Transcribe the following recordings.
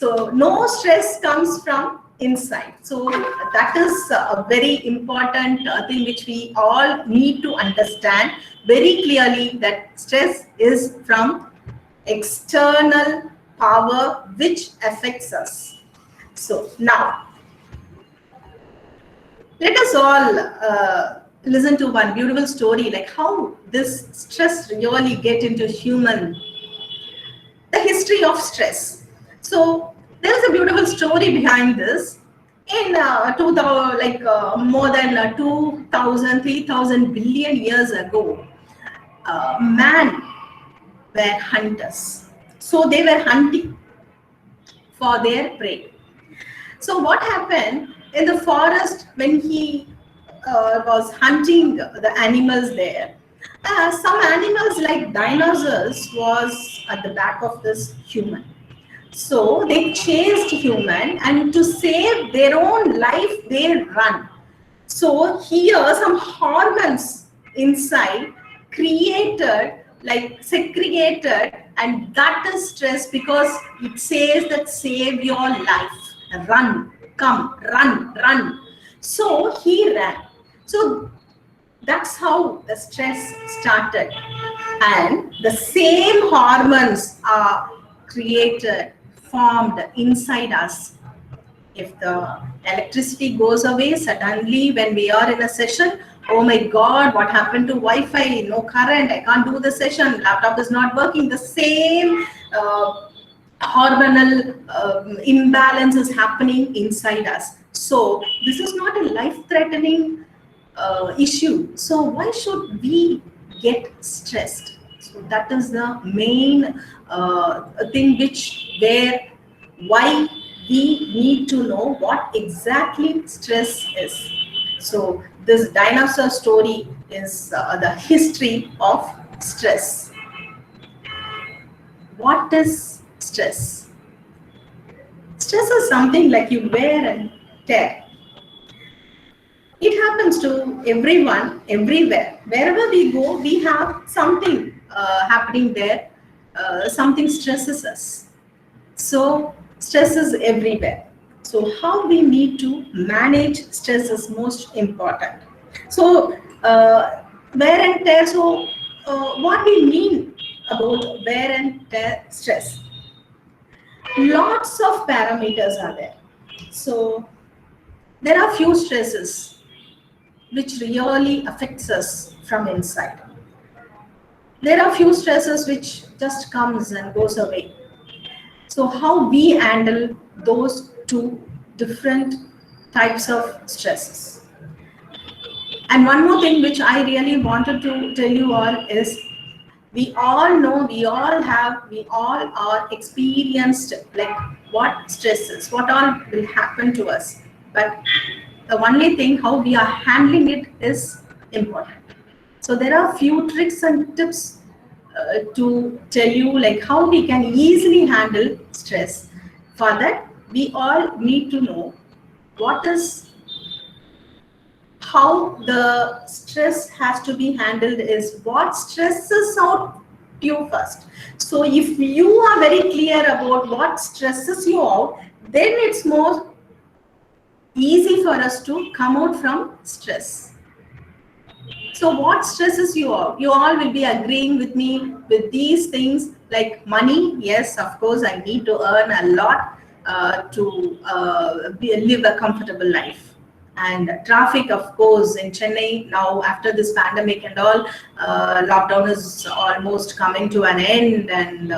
So no stress comes from inside. So that is a very important thing which we all need to understand very clearly, that stress is from external power which affects us. So now let us all listen to one beautiful story, like how this stress really get into human, the history of stress. So there is a beautiful story behind this. In 2000, more than 2,000, 3,000 billion years ago, man were hunters. So they were hunting for their prey. So what happened in the forest when he was hunting the animals there? Some animals like dinosaurs was at the back of this human. So they chased human, and to save their own life, they run. So here some hormones inside created, like segregated, and that is stress because it says that save your life. Run, come, run, run. So he ran. So that's how the stress started. And the same hormones are created, formed inside us. If the electricity goes away suddenly when we are in a session, oh my God, what happened to Wi-Fi? No current, I can't do the session, laptop is not working. The same hormonal imbalance is happening inside us. So this is not a life-threatening issue. So why should we get stressed? So that is the main thing why we need to know what exactly stress is. So this dinosaur story is the history of stress. What is stress? Stress is something like you wear and tear. It happens to everyone, everywhere. Wherever we go, we have something happening there. Something stresses us. So stress is everywhere. So how we need to manage stress is most important. So wear and tear. So what we mean about wear and tear stress? Lots of parameters are there. So there are few stresses which really affects us from inside. There are few stresses which just comes and goes away. So how we handle those two different types of stresses. And one more thing which I really wanted to tell you all is, we all know, we all are experienced like what stresses, what all will happen to us. But the only thing how we are handling it is important. So there are few tricks and tips to tell you like how we can easily handle stress. For that, we all need to know how the stress has to be handled is what stresses out you first. So if you are very clear about what stresses you out, then it's more easy for us to come out from stress. So what stresses you out? You all will be agreeing with me with these things like money. Yes, of course, I need to earn a lot to live a comfortable life. And traffic, of course, in Chennai now after this pandemic and all, lockdown is almost coming to an end, and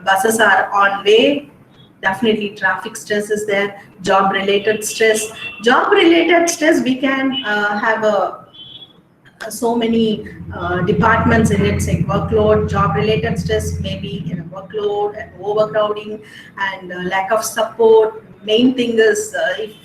buses are on way. Definitely traffic stress is there. Job related stress, we can have so many departments in it, like workload, job related stress, maybe workload and overcrowding and lack of support. Main thing is if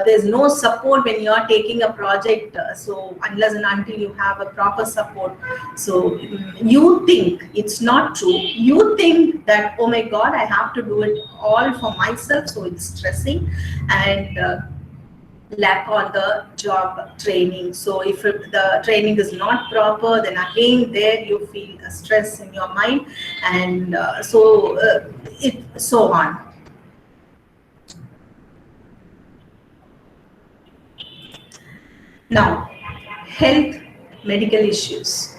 there's no support when you are taking a project, so unless and until you have a proper support, so you think it's not true, you think that, oh my God, I have to do it all for myself, so it's stressing. And lack on the job training. So if the training is not proper, then again there you feel a stress in your mind, and it so on. Now, health, medical issues.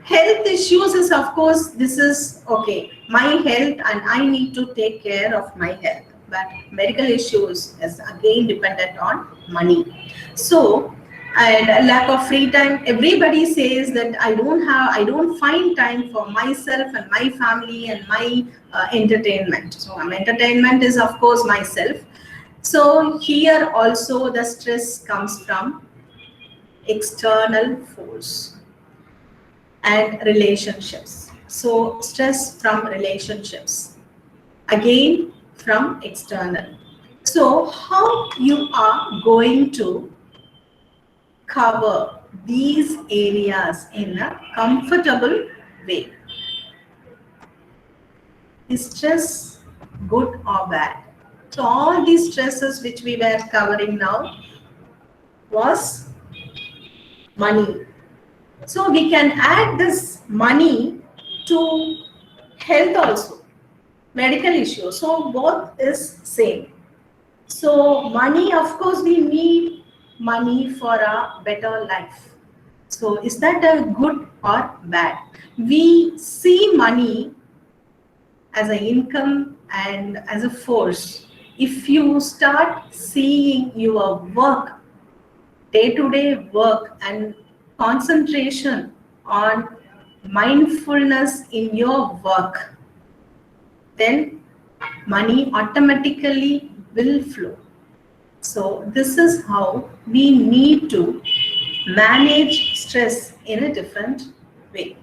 Health issues is, of course, this is okay, my health and I need to take care of my health. But medical issues is again dependent on money. So, and a lack of free time. Everybody says that I don't find time for myself and my family and my entertainment. So, entertainment is, of course, myself. So, here also the stress comes from external force and relationships. So stress from relationships, again from external. So how you are going to cover these areas in a comfortable way? Is stress good or bad? So all these stresses which we were covering now was money. So we can add this money to health also, medical issues. So both is same. So money, of course, we need money for a better life. So is that a good or bad? We see money as an income and as a force. If you start seeing your work, day-to-day work and concentration on mindfulness in your work, then money automatically will flow. So this is how we need to manage stress in a different way.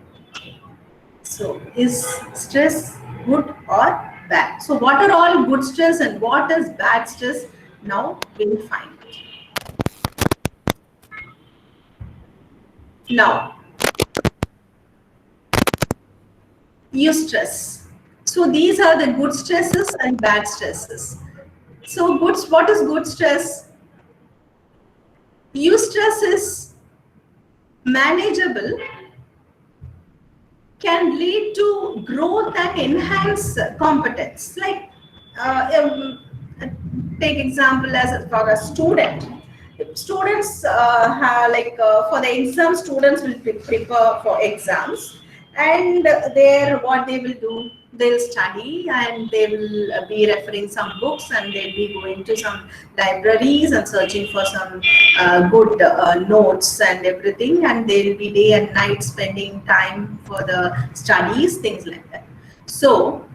So is stress good or bad? So what are all good stress and what is bad stress? Now we'll find it. Now, eustress. So these are the good stresses and bad stresses. So what is good stress? Eustress is manageable, can lead to growth and enhance competence. Like take example as for a student. Students have for the exam, students will prepare for exams, and there what they will do, they'll study and they will be referring some books, and they'll be going to some libraries and searching for some good notes and everything, and they'll be day and night spending time for the studies, things like that. So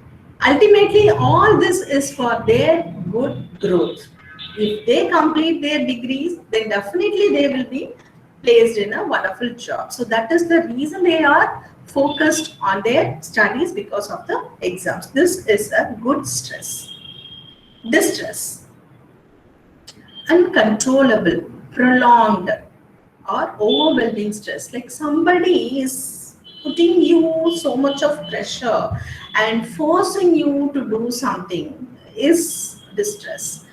ultimately all this is for their good growth. If they complete their degrees, then definitely they will be placed in a wonderful job. So that is the reason they are focused on their studies, because of the exams. This is a good stress. Distress, uncontrollable, prolonged or overwhelming stress. Like somebody is putting you so much of pressure and forcing you to do something is distress.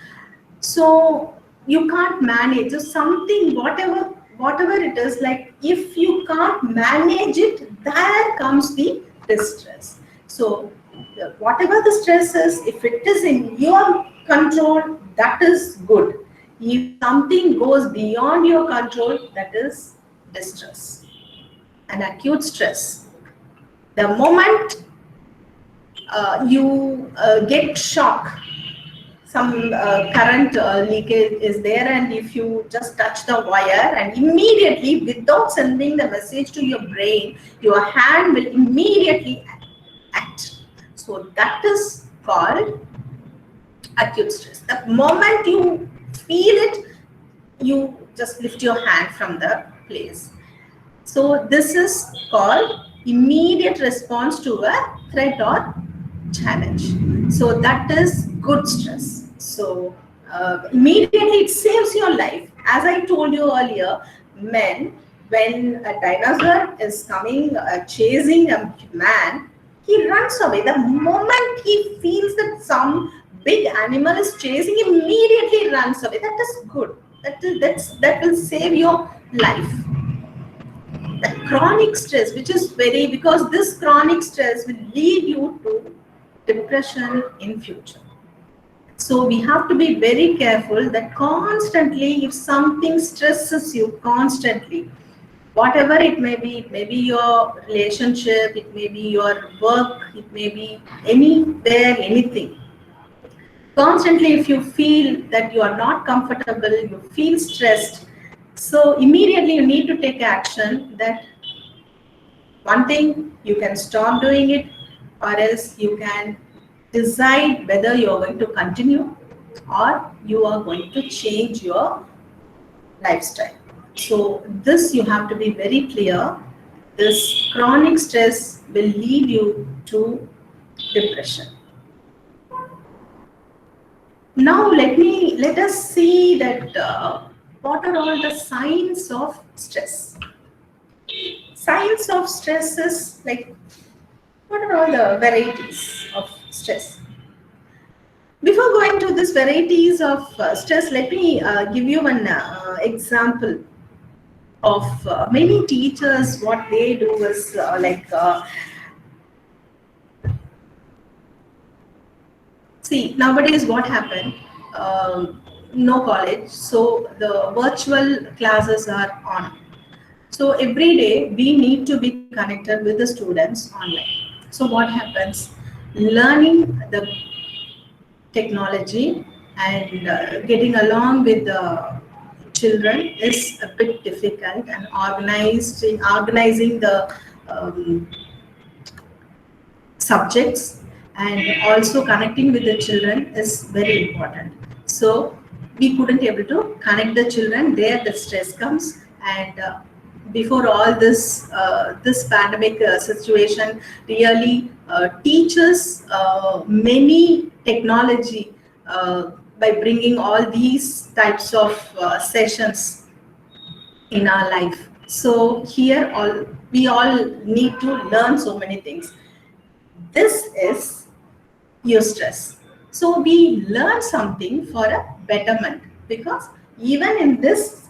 So you can't manage. So something, whatever it is, like if you can't manage it, there comes the distress. So whatever the stress is, if it is in your control, that is good. If something goes beyond your control, that is distress. An acute stress. The moment you get shock, some current leakage is there, and if you just touch the wire, and immediately, without sending the message to your brain, your hand will immediately act. So that is called acute stress. The moment you feel it, you just lift your hand from the place. So this is called immediate response to a threat or challenge. So that is good stress. So immediately it saves your life. As I told you earlier, when a dinosaur is coming chasing a man, he runs away. The moment he feels that some big animal is chasing him, immediately runs away. That is good. that will save your life. The chronic stress, which is very, because this chronic stress will lead you to depression in future. So we have to be very careful that constantly, if something stresses you constantly, whatever it may be your relationship, it may be your work, it may be anywhere, anything. Constantly, if you feel that you are not comfortable, you feel stressed, so immediately you need to take action that one thing, you can stop doing it, or else you can decide whether you are going to continue or you are going to change your lifestyle. So this you have to be very clear. This chronic stress will lead you to depression. Now let us see that what are all the signs of stress. Signs of stress is like, what are all the varieties of stress? Before going to these varieties of stress, let me give you an example of many teachers. What they do is see, nowadays what happened, no college, so the virtual classes are on. So every day we need to be connected with the students online. So what happens? Learning the technology and getting along with the children is a bit difficult, and organizing the um, subjects and also connecting with the children is very important. So we couldn't able to connect the children. There the stress comes, and before all this pandemic situation really teaches many technology by bringing all these types of sessions in our life. So here all we all need to learn so many things. This is your stress. So we learn something for a betterment, because even in this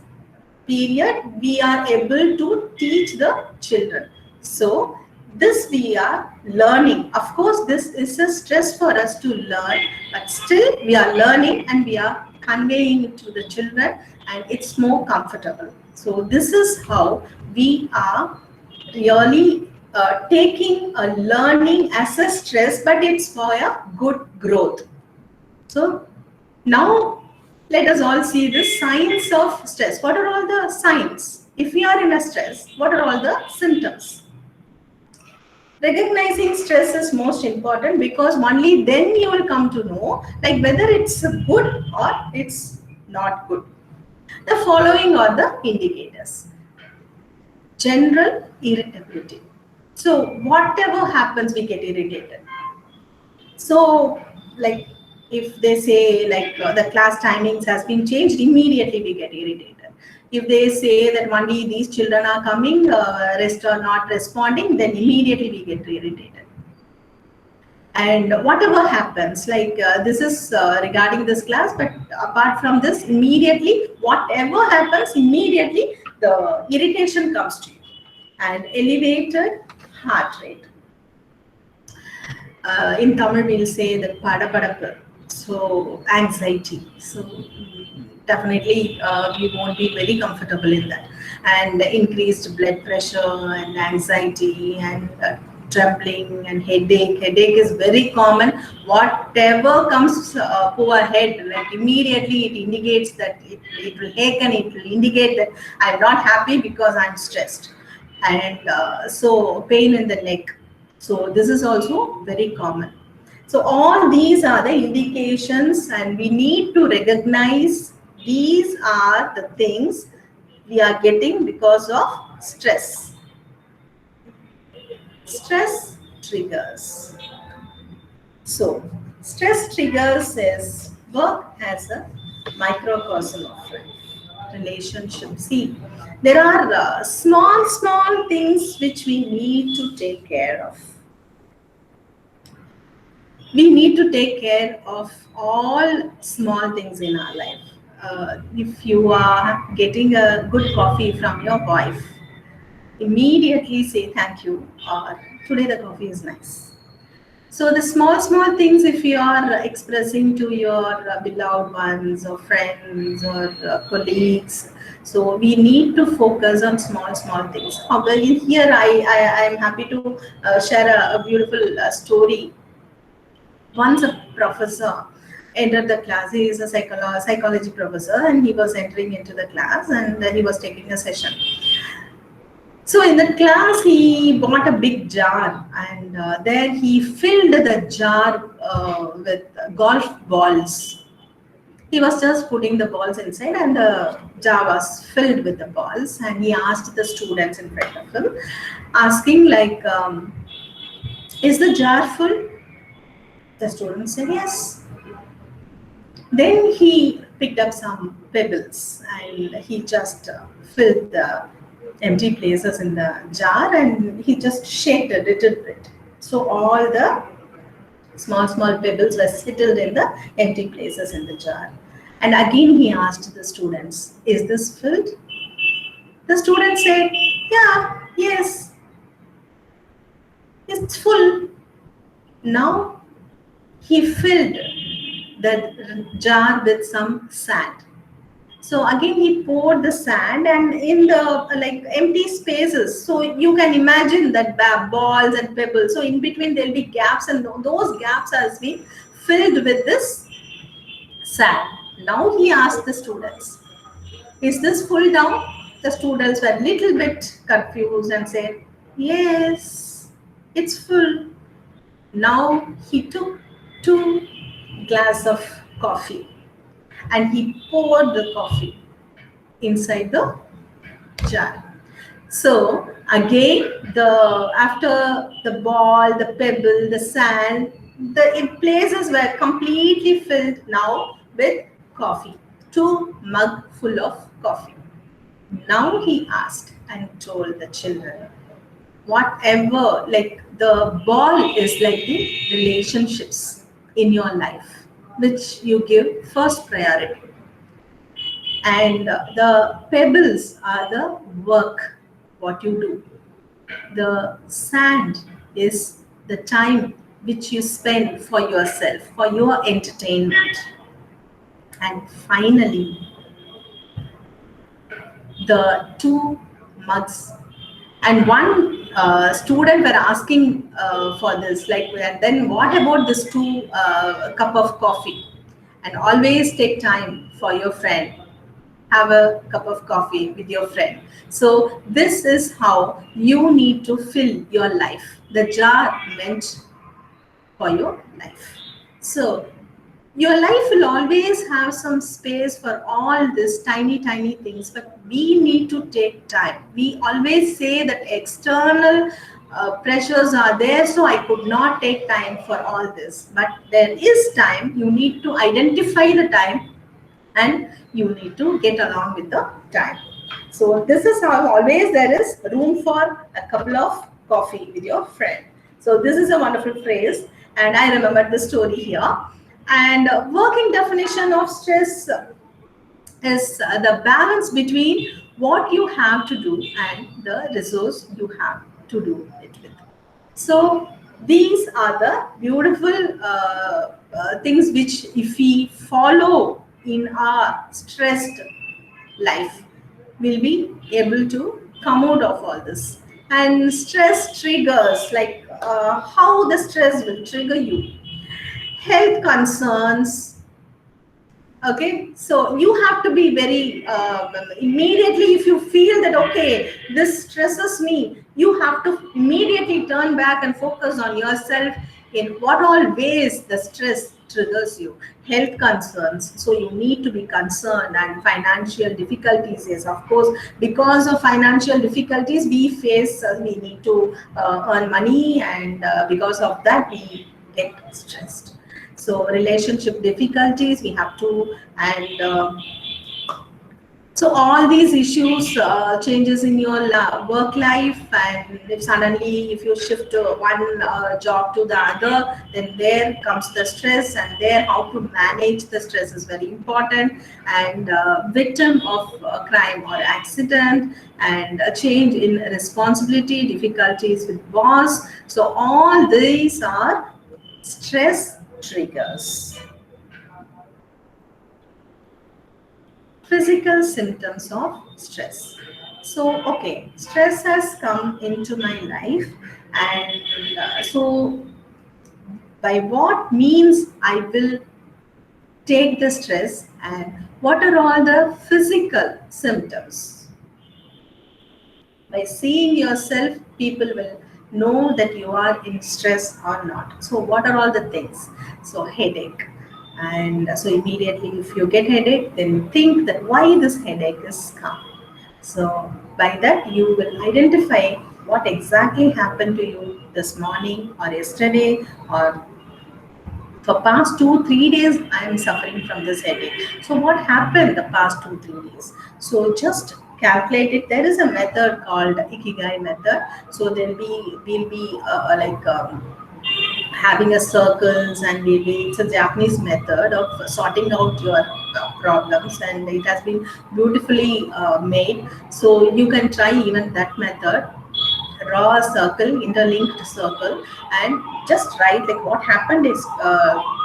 period we are able to teach the children. So this we are learning. Of course, this is a stress for us to learn, but still we are learning and we are conveying it to the children, and it's more comfortable. So this is how we are really taking a learning as a stress, but it's for a good growth. So now let us all see the signs of stress. What are all the signs? If we are in a stress, what are all the symptoms? Recognizing stress is most important, because only then you will come to know like whether it's good or it's not good. The following are the indicators. General irritability. So whatever happens, we get irritated. So like if they say like the class timings has been changed, immediately we get irritated. If they say that only these children are coming, rest are not responding, then immediately we get irritated. And whatever happens, like this is regarding this class, but apart from this, immediately whatever happens, immediately the irritation comes to you. And elevated heart rate. In Tamil we'll say that padapadapu, so anxiety. So definitely we won't be very comfortable in that. And increased blood pressure and anxiety and trembling and headache. Headache is very common. Whatever comes to our head, like immediately it indicates that it will ache, and it will indicate that I'm not happy because I'm stressed. And so pain in the neck. So this is also very common. So all these are the indications, and we need to recognize these are the things we are getting because of stress. Stress triggers. So stress triggers is work as a microcosm of life. Relationship. See, there are small things which we need to take care of. We need to take care of all small things in our life. if you are getting a good coffee from your wife, immediately say thank you, or today the coffee is nice. So the small things, if you are expressing to your beloved ones or friends or colleagues, so we need to focus on small things. Here I am happy to share a beautiful story. Once a professor entered the class. He is a psychology professor, and he was entering into the class, and then he was taking a session. So in the class, he bought a big jar, and there he filled the jar with golf balls. He was just putting the balls inside, and the jar was filled with the balls. And he asked the students in front of him, asking like, "Is the jar full?" The students said yes. Then he picked up some pebbles, and he just filled the empty places in the jar, and he just shaked a little bit. So all the small pebbles were settled in the empty places in the jar. And again he asked the students, "Is this filled?" The students said, "Yeah, yes, it's full." Now he filled the jar with some sand. So again he poured the sand, and in the like empty spaces, so you can imagine that balls and pebbles, so in between there'll be gaps, and those gaps has been filled with this sand. Now he asked the students, "Is this full now?" The students were a little bit confused and said, "Yes, it's full." Now he took 2 glasses of coffee, and he poured the coffee inside the jar. So again, after the ball, the pebble, the sand, the places were completely filled now with coffee. 2 mugs full of coffee. Now he asked and told the children, whatever, like the ball is like the relationships in your life, which you give first priority, and the pebbles are the work, what you do. The sand is the time which you spend for yourself, for your entertainment. And finally, the 2 mugs. And one student were asking for this, like, then what about this 2 cup of coffee? And always take time for your friend. Have a cup of coffee with your friend. So this is how you need to fill your life. The jar meant for your life. So your life will always have some space for all these tiny things, but we need to take time. We always say that external pressures are there, so I could not take time for all this. But there is time. You need to identify the time, and you need to get along with the time. So this is how always there is room for a couple of coffee with your friend. So this is a wonderful phrase, and I remember the story here. And working definition of stress is the balance between what you have to do and the resource you have to do it with. So these are the beautiful things which, if we follow in our stressed life, we'll be able to come out of all this. And stress triggers, like how the stress will trigger you. Health concerns. Okay, so you have to be very immediately, if you feel that okay, this stresses me, you have to immediately turn back and focus on yourself, in what all ways the stress triggers you. Health concerns, so you need to be concerned. And financial difficulties, yes, of course, because of financial difficulties we face, we need to earn money, and because of that we get stressed. So relationship difficulties we have to, and So all these issues, changes in your work life, and if suddenly if you shift to one job to the other, then there comes the stress, and there how to manage the stress is very important. And victim of crime or accident, and a change in responsibility, difficulties with boss. So all these are stress triggers. Physical symptoms of stress. So, okay, stress has come into my life, and so by what means I will take the stress, and what are all the physical symptoms? By seeing yourself, people will know that you are in stress or not. So, what are all the things? So, headache. And so, immediately, if you get headache, then you think that why this headache is come. So, by that, you will identify what exactly happened to you this morning or yesterday, or for past 2 3 days I am suffering from this headache. So what happened the past 2 3 days? So just calculate it. There is a method called ikigai method. So then we'll be having a circles, and maybe it's a Japanese method of sorting out your problems, and it has been beautifully made. So you can try even that method. Draw a circle, interlinked circle, and just write like what happened is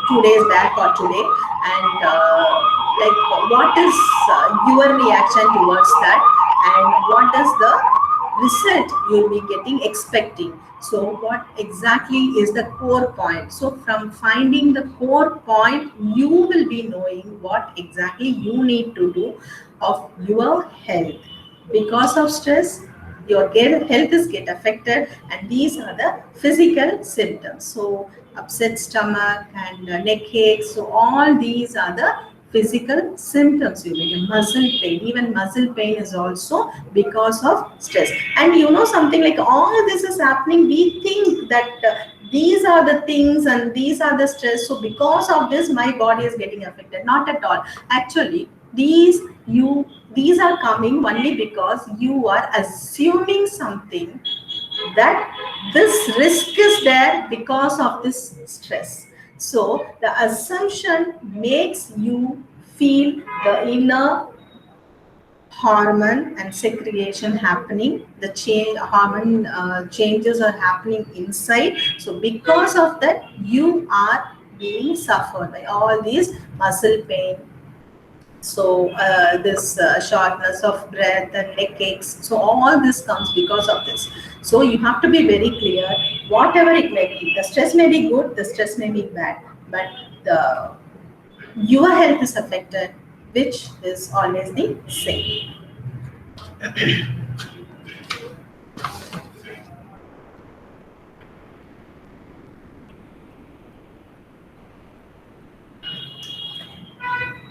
2 days back or today, and like what is your reaction towards that, and what is the result you'll be getting expecting. So what exactly is the core point? So from finding the core point, you will be knowing what exactly you need to do of your health. Because of stress, your health is get affected, and these are the physical symptoms. So upset stomach and neck aches. So all these are the physical symptoms. You get muscle pain. Even muscle pain is also because of stress. And you know something, like all this is happening, we think that these are the things and these are the stress. So because of this, my body is getting affected. Not at all. Actually, these are coming only because you are assuming something, that this risk is there because of this stress. So the assumption makes you feel the inner hormone and segregation happening. The hormone changes are happening inside. So because of that, you are being suffered by all these muscle pain. So this shortness of breath and neck aches. So all this comes because of this. So you have to be very clear. Whatever it may be, the stress may be good, the stress may be bad, but the your health is affected, which is always the same.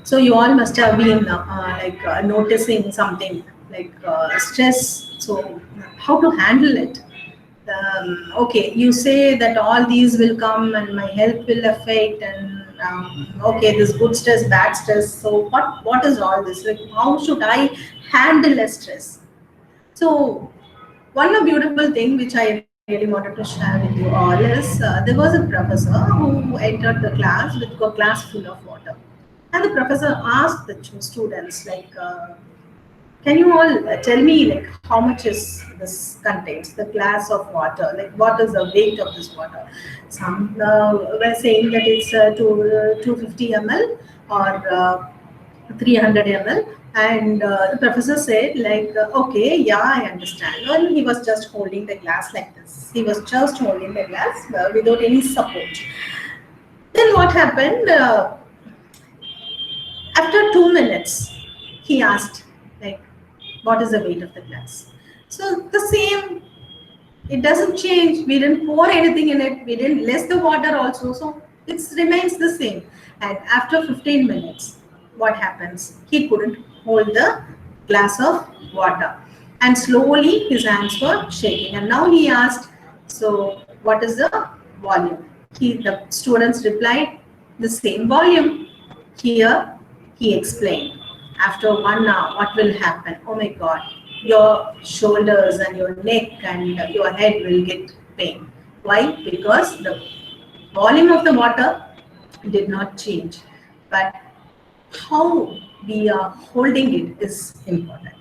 So you all must have been noticing something like stress. So how to handle it? Okay, you say that all these will come and my health will affect, and okay, this good stress, bad stress. So what is all this? Like how should I handle a stress? So one beautiful thing which I really wanted to share with you all is there was a professor who entered the class with a glass full of water, and the professor asked the students like, can you all tell me like how much is this contains the glass of water? Like what is the weight of this water? Some were saying that it's 250 ml or 300 ml, and the professor said like, okay, yeah, I understand. And he was just holding the glass like this. He was just holding the glass without any support. Then what happened? After 2 minutes, he asked, like, what is the weight of the glass? So the same, it doesn't change. We didn't pour anything in it. We didn't less the water also. So it remains the same. And after 15 minutes, what happens? He couldn't hold the glass of water. And slowly his hands were shaking. And now he asked, so what is the volume? The students replied, the same volume. Here he explained. After 1 hour, what will happen? Oh my God, your shoulders and your neck and your head will get pain. Why? Because the volume of the water did not change, but how we are holding it is important.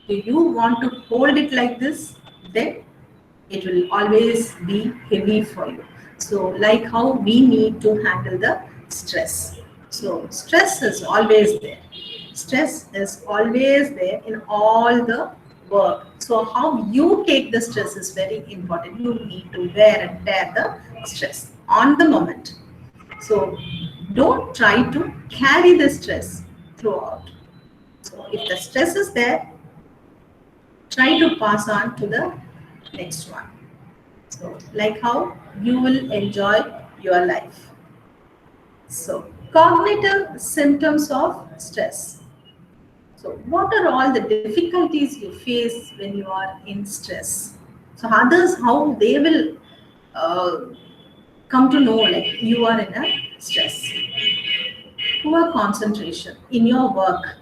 Do you want to hold it like this? Then it will always be heavy for you. So, like how we need to handle the stress. So, stress is always there. Stress is always there in all the work. So, how you take the stress is very important. You need to wear and tear the stress on the moment. So, don't try to carry the stress throughout. So, if the stress is there, try to pass on to the next one. So, like how you will enjoy your life. So, cognitive symptoms of stress. So, what are all the difficulties you face when you are in stress? So, others, how they will uh, come to know like you are in a stress. Poor concentration in your work.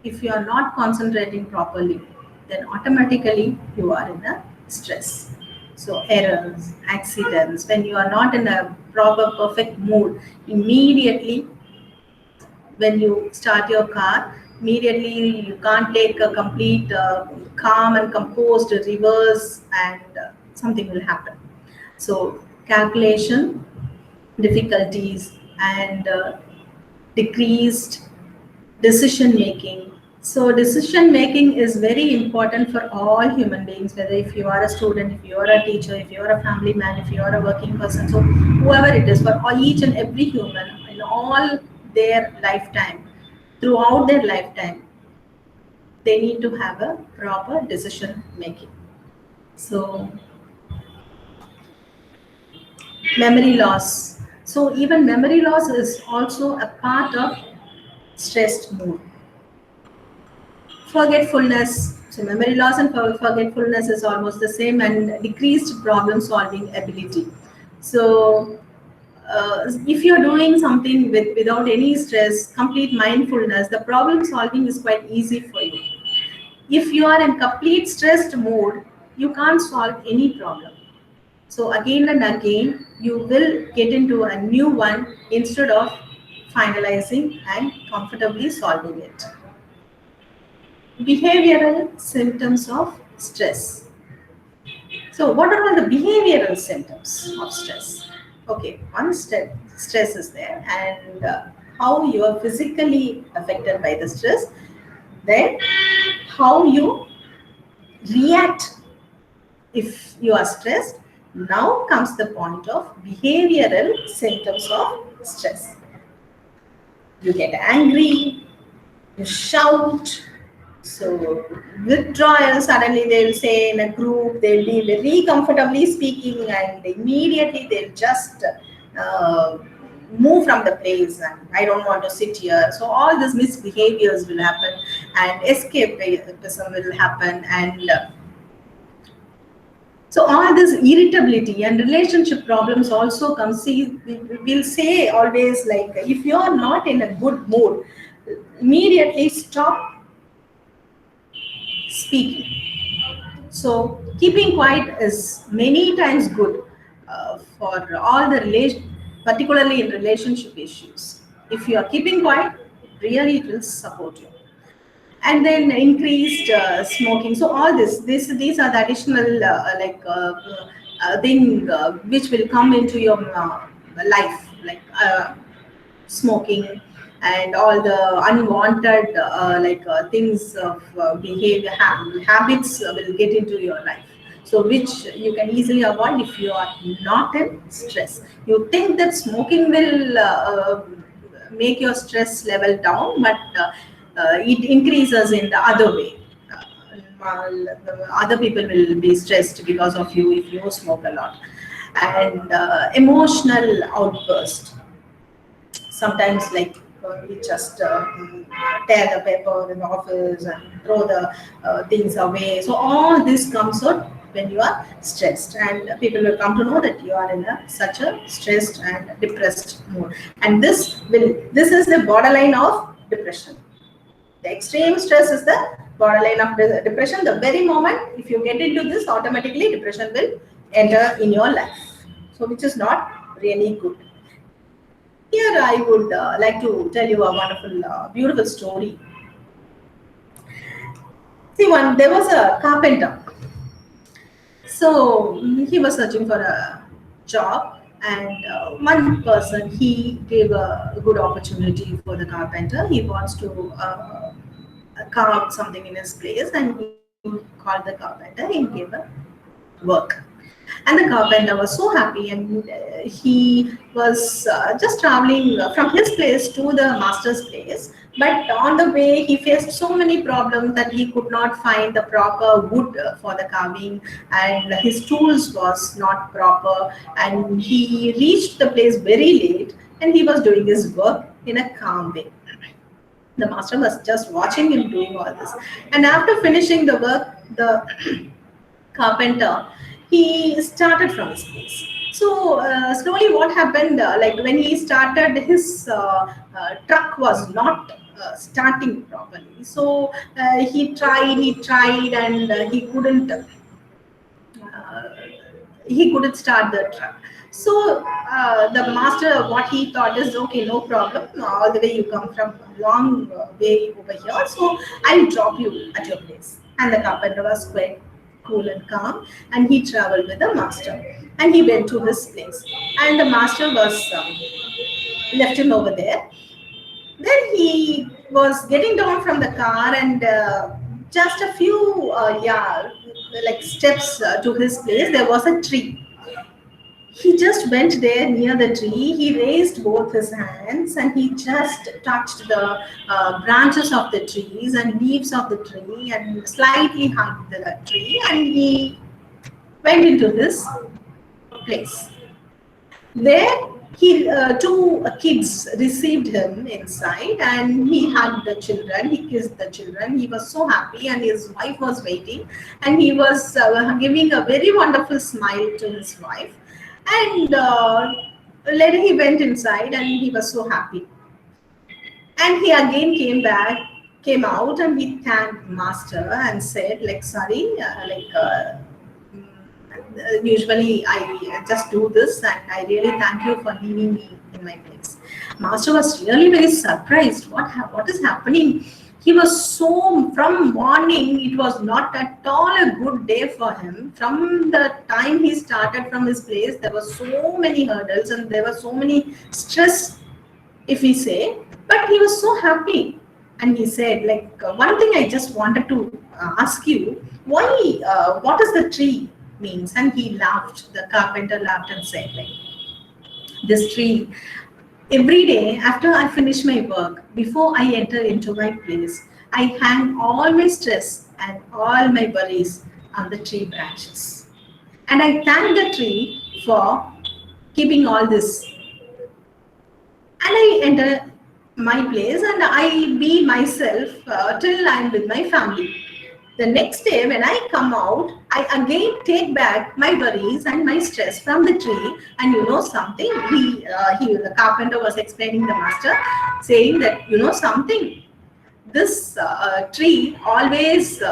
If you are not concentrating properly, then automatically you are in a stress. So errors, accidents, when you are not in a proper perfect mood, immediately when you start your car, immediately you can't take a complete calm and composed reverse, and something will happen. So calculation difficulties and decreased decision making. So decision making is very important for all human beings, whether if you are a student, if you are a teacher, if you are a family man, if you are a working person. So whoever it is, for each and every human in all their lifetime, throughout their lifetime, they need to have a proper decision making. So memory loss. So even memory loss is also a part of stressed mood. Forgetfulness. So memory loss and forgetfulness is almost the same, and decreased problem solving ability. So if you're doing something without any stress, complete mindfulness, the problem solving is quite easy for you. If you are in complete stressed mode, you can't solve any problem. So again and again, you will get into a new one instead of finalizing and comfortably solving it. Behavioral symptoms of stress. So, what are all the behavioral symptoms of stress? Okay, one stress is there, and how you are physically affected by the stress, then how you react if you are stressed. Now comes the point of behavioral symptoms of stress. You get angry, you shout. So withdrawal, suddenly they'll say in a group, they'll be very comfortably speaking, and immediately they'll just uh, move from the place, and I don't want to sit here. So all these misbehaviors will happen, and escapism will happen, and so all this irritability and relationship problems also come. See, we'll say always like if you're not in a good mood, immediately stop speaking. So keeping quiet is many times good for all the relation, particularly in relationship issues. If you are keeping quiet, really it will support you. And then increased smoking. So all these are the additional thing which will come into your life, like smoking and all the unwanted things of behavior habits will get into your life, so which you can easily avoid if you are not in stress. You think that smoking will make your stress level down, but it increases in the other way. Other people will be stressed because of you if you smoke a lot. And emotional outburst. Sometimes like we just tear the paper in the office and throw the things away. So all this comes out when you are stressed, and people will come to know that you are in such a stressed and depressed mood, and this is the borderline of depression. The extreme stress is the borderline of depression. The very moment if you get into this, automatically depression will enter in your life. So which is not really good. Here I would like to tell you a wonderful, beautiful story. See, there was a carpenter. So he was searching for a job, and one person he gave a good opportunity for the carpenter. He wants to carve something in his place, and he called the carpenter. He gave a work. And the carpenter was so happy, and he was just traveling from his place to the master's place. But on the way, he faced so many problems that he could not find the proper wood for the carving, and his tools was not proper. And he reached the place very late, and he was doing his work in a calm way. The master was just watching him doing all this. And after finishing the work, the carpenter, he started from his place. So slowly what happened, like when he started, his truck was not starting properly. So he tried, and he couldn't start the truck. So the master, what he thought is, okay, no problem. All the way you come from a long way over here, so I'll drop you at your place. And the carpenter was quite cool and calm, and he traveled with the master, and he went to his place. And the master was left him over there. Then he was getting down from the car, and just a few like steps to his place, there was a tree. He just went there near the tree. He raised both his hands, and he just touched the branches of the trees and leaves of the tree, and slightly hugged the tree, and he went into his place. There, two kids received him inside, and he hugged the children, he kissed the children. He was so happy, and his wife was waiting, and he was giving a very wonderful smile to his wife. And later he went inside, and he was so happy. And he again came out, and he thanked master and said, like, sorry, usually I just do this, and I really thank you for leaving me in my place. Master was really very surprised. What is happening? He was so, from morning, it was not at all a good day for him. From the time he started from his place, there were so many hurdles, and there were so many stress, if we say, but he was so happy. And he said, like, one thing I just wanted to ask you, what does the tree means? And he laughed, the carpenter laughed and said, like, this tree, every day after I finish my work, before I enter into my place, I hang all my stress and all my worries on the tree branches. And I thank the tree for keeping all this. And I enter my place, and I be myself till I'm with my family. The next day when I come out, I again take back my worries and my stress from the tree. And you know something, the carpenter was explaining the master, saying that, you know something, this tree always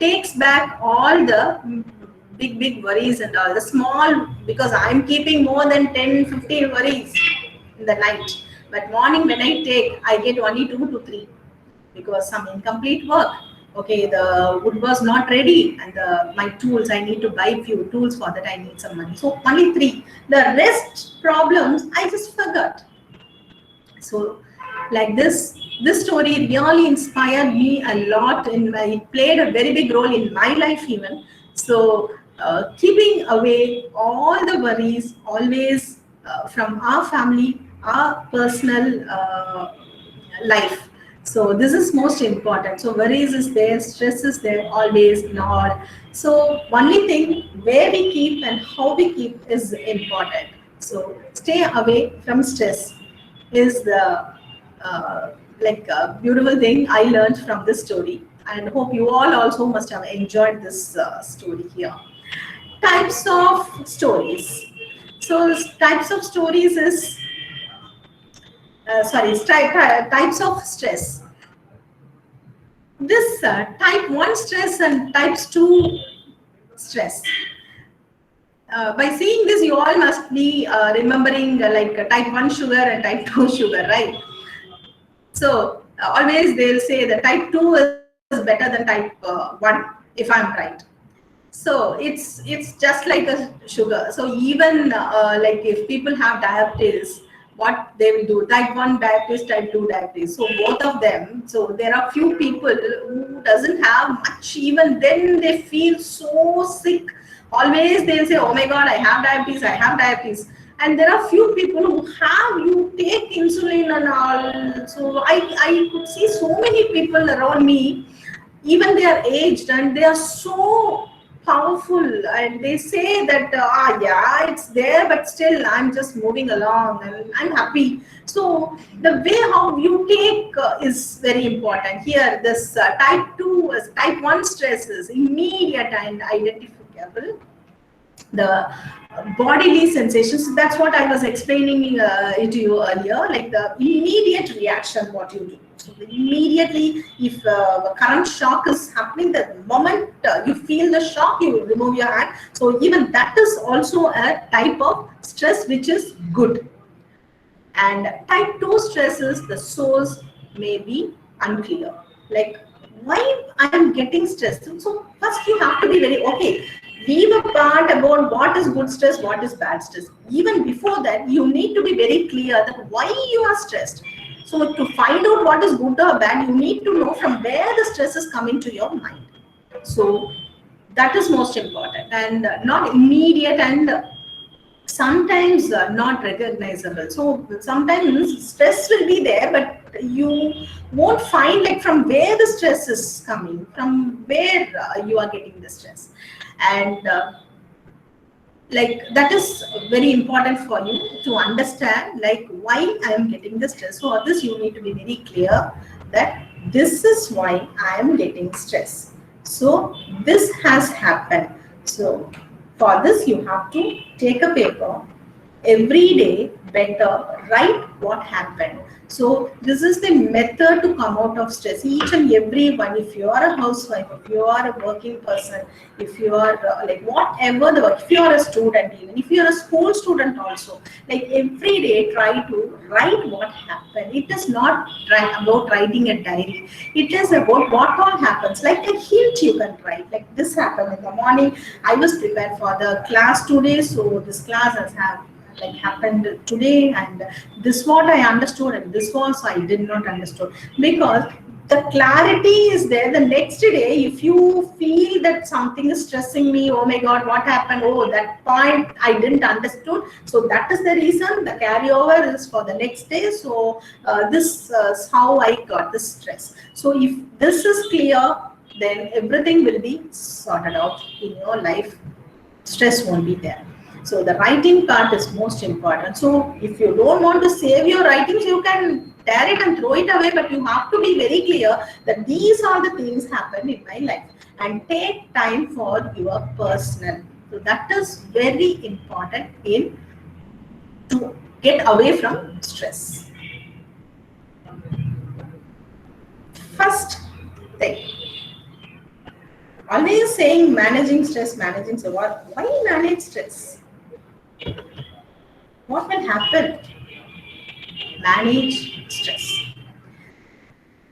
takes back all the big worries and all the small, because I'm keeping more than 10-15 worries in the night. But morning when I take, I get only 2 to 3 because some incomplete work. Okay, the wood was not ready, and my tools, I need to buy few tools for that, I need some money. So only 3. The rest problems I just forgot. So like this story really inspired me a lot, and played a very big role in my life even. So keeping away all the worries always from our family, our personal life. So this is most important. So worries is there, stress is there, always not. So only thing, where we keep and how we keep is important. So stay away from stress is the beautiful thing I learned from this story, and hope you all also must have enjoyed this story here. Types of stories. So types of stories is types of stress. this type 1 stress and types 2 stress. By seeing this, you all must be remembering type 1 sugar and type 2 sugar, right? So always they'll say the type 2 is better than type 1, if I'm right. So it's just like a sugar. So even like if people have diabetes, what they will do, type 1 diabetes, type 2 diabetes, so both of them. So there are few people who doesn't have much, even then they feel so sick. Always they'll say, oh my god, I have diabetes, I have diabetes. And there are few people who have, you take insulin and all. So I could see so many people around me, even they are aged and they are so powerful, and they say that yeah, it's there, but still I'm just moving along and I'm happy. So the way how you take is very important here. This type 2 type 1 stress is immediate and identifiable. The bodily sensations, that's what I was explaining to you earlier, like the immediate reaction what you do. So immediately, if the current shock is happening, the moment you feel the shock, you remove your hand. So even that is also a type of stress which is good. And type 2 stresses, the source may be unclear. Like, why I'm getting stressed? So first you have to be very, okay, leave apart about what is good stress, what is bad stress. Even before that, you need to be very clear that why you are stressed. So to find out what is good or bad, you need to know from where the stress is coming to your mind. So that is most important, and not immediate, and sometimes not recognizable. So sometimes stress will be there, but you won't find like from where the stress is coming, from where you are getting the stress. And like that is very important for you to understand, like why I am getting the stress. So this you need to be very clear that this is why I am getting stress. So this has happened. So for this you have to take a paper every day, better write what happened. So this is the method to come out of stress. Each and every one, if you are a housewife, if you are a working person, if you are like whatever the work, if you are a student, even if you are a school student also, like every day try to write what happened. It is not about writing a diary. It is about what all happens. Like a hint you can write. Like this happened in the morning. I was prepared for the class today, so this class has happened today, and this what I understood and this was I did not understood. Because the clarity is there. The next day, if you feel that something is stressing me, oh my god, what happened, oh that point I didn't understood, so that is the reason the carryover is for the next day. So this is how I got this stress. So if this is clear, then everything will be sorted out in your life. Stress won't be there. So the writing part is most important. So if you don't want to save your writings, you can tear it and throw it away, but you have to be very clear that these are the things happen in my life, and take time for your personal. So that is very important in to get away from stress. First thing, always saying managing stress, managing. So what? Why manage stress? What will happen? Manage stress.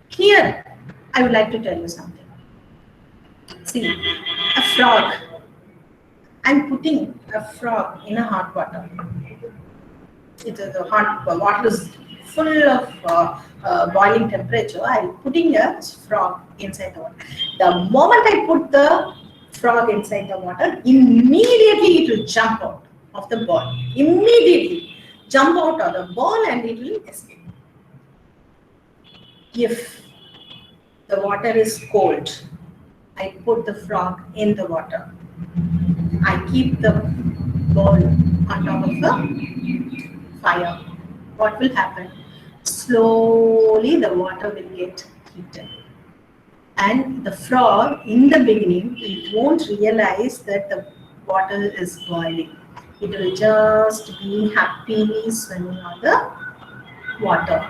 Here, I would like to tell you something. See, a frog. I'm putting a frog in a hot water. It is the hot water is full of boiling temperature. I'm putting a frog inside the water. The moment I put the frog inside the water, immediately it will jump out of the ball. Immediately jump out of the ball and it will escape. If the water is cold, I put the frog in the water. I keep the ball on top of the fire. What will happen? Slowly the water will get heated. And the frog, in the beginning, it won't realize that the water is boiling. It will just be happily swimming on the water.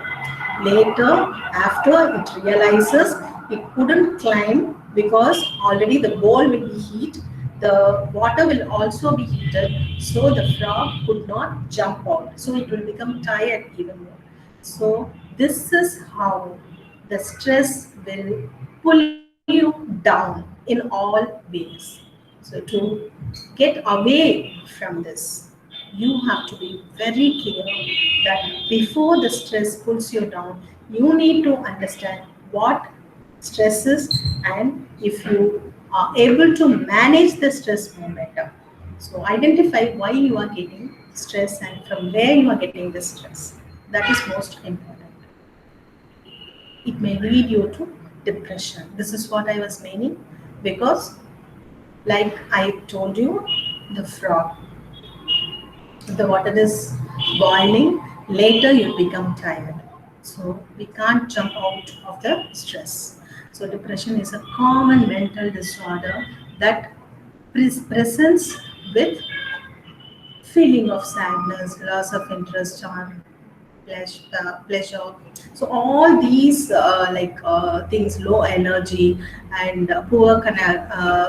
Later, after it realizes It couldn't climb because already the bowl will be heat. The water will also be heated, so the frog could not jump out. So it will become tired even more. So this is how the stress will pull you down in all ways. So to get away from this, you have to be very clear that before the stress pulls you down, you need to understand what stress is and if you are able to manage the stress more better. So identify why you are getting stress and from where you are getting the stress. That is most important. It may lead you to depression. This is what I was meaning because, like I told you, the frog, if the water is boiling, later you become tired. So we can't jump out of the stress. So depression is a common mental disorder that presents with feeling of sadness, loss of interest or pleasure. So all these things, low energy and poor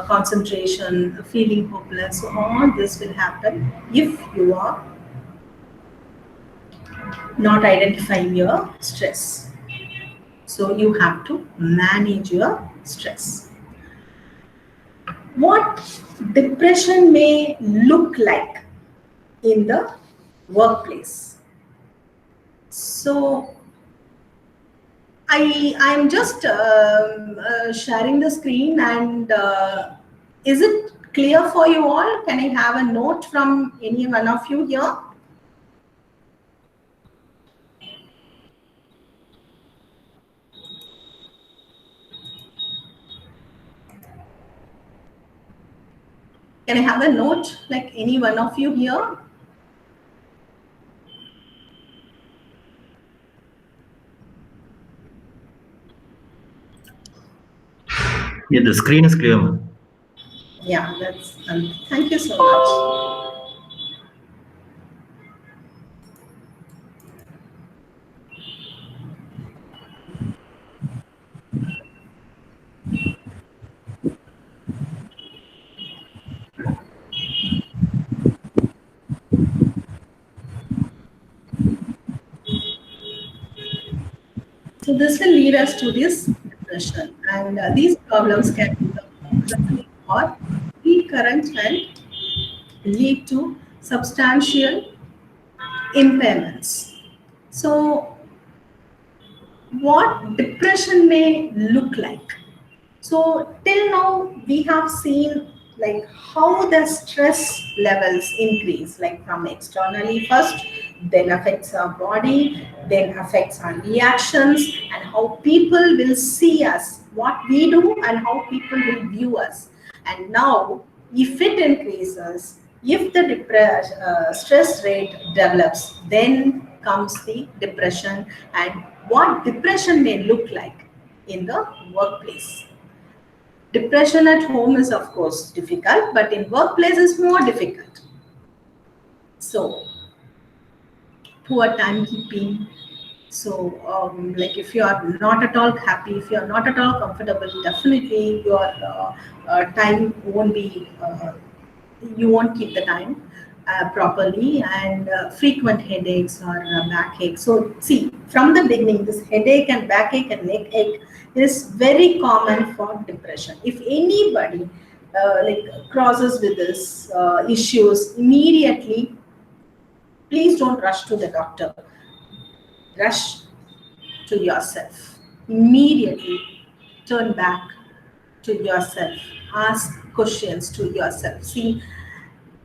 concentration, feeling hopeless. So all this will happen if you are not identifying your stress. So you have to manage your stress. What depression may look like in the workplace. So I'm just sharing the screen and is it clear for you all? Can I have a note from any one of you here? Can I have a note like any one of you here? Yeah, the screen is clear, ma'am. Yeah, that's thank you so much. So this will lead us to this depression, and these problems can become chronic or recurrent and lead to substantial impairments. So what depression may look like. So till now we have seen like how the stress levels increase, like from externally first, then affects our body, then affects our reactions, and how people will see us, what we do, and how people will view us. And now, if it increases, if the stress rate develops, then comes the depression, and what depression may look like in the workplace. Depression at home is of course difficult, but in workplace is more difficult. So poor timekeeping. So like if you are not at all happy, if you are not at all comfortable, definitely your time won't be. You won't keep the time properly, and frequent headaches or backache. So see, from the beginning, this headache and backache and neck ache is very common for depression. If anybody crosses with this issues, immediately, please don't rush to the doctor. Rush to yourself. Immediately turn back to yourself. Ask questions to yourself. See,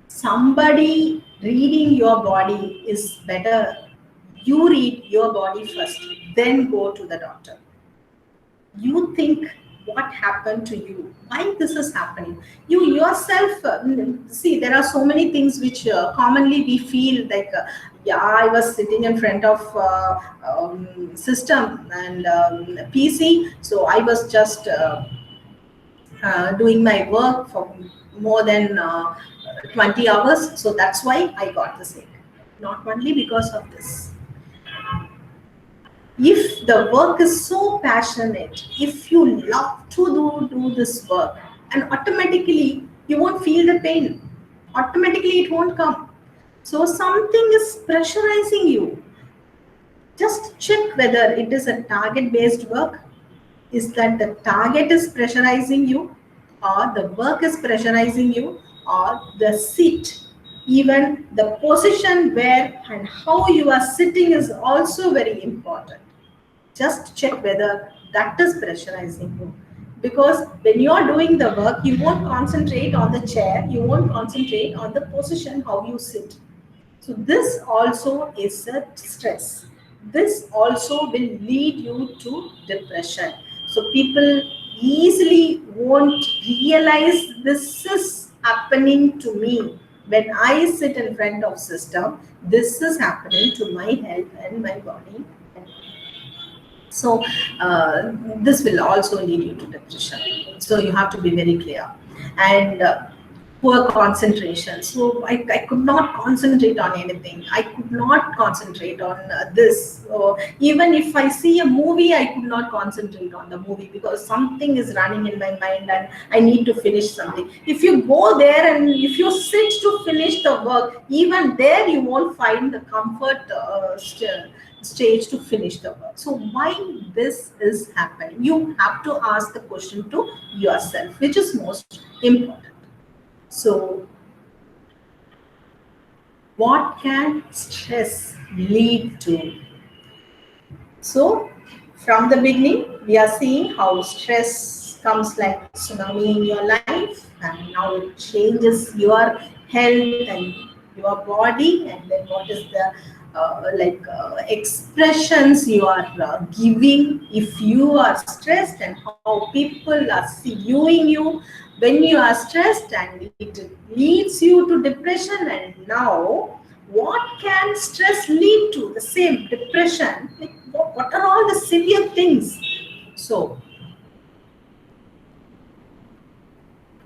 somebody reading your body is better. You read your body first, then go to the doctor. You think what happened to you, why this is happening. You yourself, see, there are so many things which commonly we feel like, yeah, I was sitting in front of system and PC, so I was just doing my work for more than 20 hours. So that's why I got the sick. Not only because of this. If the work is so passionate, if you love to do this work, and automatically you won't feel the pain, automatically it won't come. So something is pressurizing you. Just check whether it is a target based work. Is that the target is pressurizing you, or the work is pressurizing you, or the seat, even the position where and how you are sitting is also very important. Just check whether that is pressurizing you, because when you are doing the work you won't concentrate on the chair, you won't concentrate on the position how you sit. So this also is a stress. This also will lead you to depression. So people easily won't realize this is happening to me. When I sit in front of system, this is happening to my health and my body. So this will also lead you to depression. So you have to be very clear. And poor concentration. So I could not concentrate on anything. I could not concentrate on this. So even if I see a movie, I could not concentrate on the movie because something is running in my mind and I need to finish something. If you go there and if you sit to finish the work, even there you won't find the comfort stage to finish the work. So why this is happening? You have to ask the question to yourself, which is most important. So what can stress lead to? So from the beginning, we are seeing how stress comes like tsunami in your life, and now it changes your health and your body, and then what is the expressions you are giving if you are stressed, and how people are viewing you when you are stressed, and it leads you to depression. And now what can stress lead to? The same depression. Like, what are all the severe things? So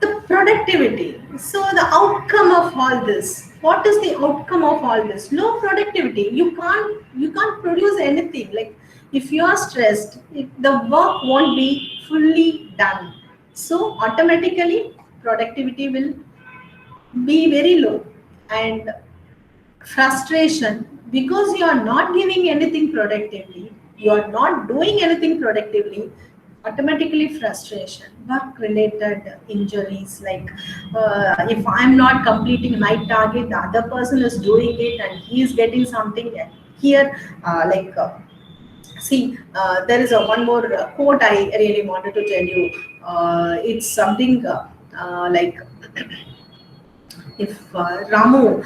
the productivity. So the outcome of all this. What is the outcome of all this? No productivity. You can't produce anything. Like if you are stressed, the work won't be fully done. So automatically productivity will be very low, and frustration, because you are not giving anything productively, you are not doing anything productively, automatically frustration, work related injuries, like if I'm not completing my target, the other person is doing it and he is getting something here. See, there is a one more quote I really wanted to tell you. It's something like if Ramu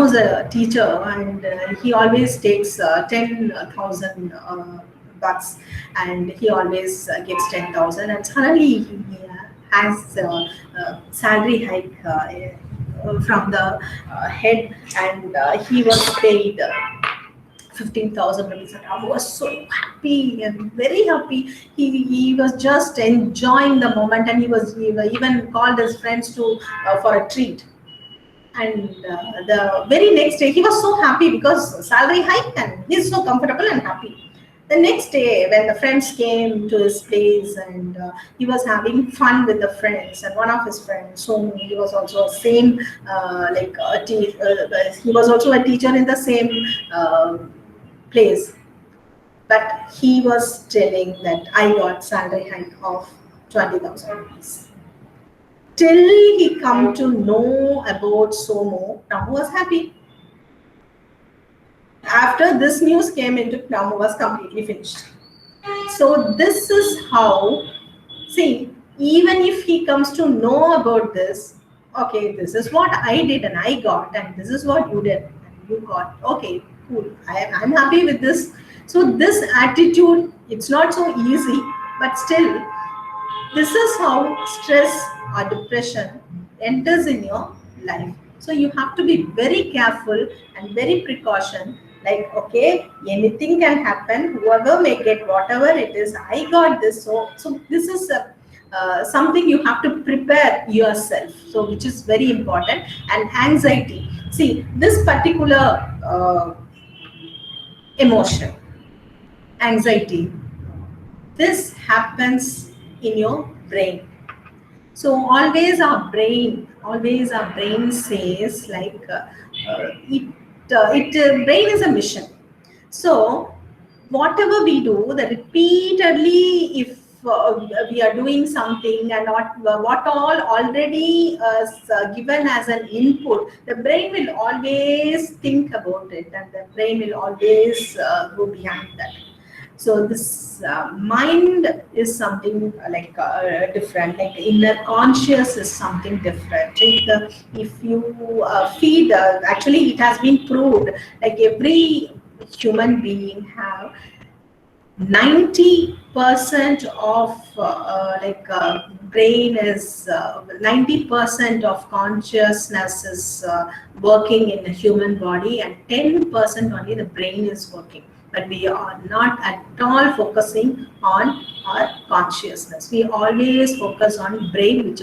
is a teacher, and he always takes 10,000 bucks, and he always gets 10,000, and suddenly he has salary hike from the head, and he was paid 15,000 rupees, and I was so happy and very happy. He was just enjoying the moment, and he even called his friends to for a treat. And the very next day, he was so happy because salary hike, and he's so comfortable and happy. The next day, when the friends came to his place, and he was having fun with the friends, and one of his friends, so he was also same he was also a teacher in the same place, but he was telling that I got salary hike of 20,000 rupees. Till he come to know about Somo, Ramu was happy. After this news came into, Ramu was completely finished. So this is how, see, even if he comes to know about this, okay, this is what I did and I got, and this is what you did and you got. Okay, cool. I'm happy with this. So this attitude, it's not so easy, but still, this is how stress or depression enters in your life. So you have to be very careful and very precaution. Like, okay, anything can happen. Whoever may get whatever it is, I got this. So this is something you have to prepare yourself. So which is very important. And anxiety. See, this particular emotion, anxiety, this happens in your brain. So always our brain says like brain is a mission. So whatever we do, that repeatedly, if we are doing something and not what all already given as an input, the brain will always think about it, and the brain will always go behind that. So this mind is something like different, like inner conscious is something different. If you feed, actually it has been proved, like every human being have 90% of brain is 90% of consciousness is working in the human body, and 10% only the brain is working. But we are not at all focusing on our consciousness. We always focus on brain,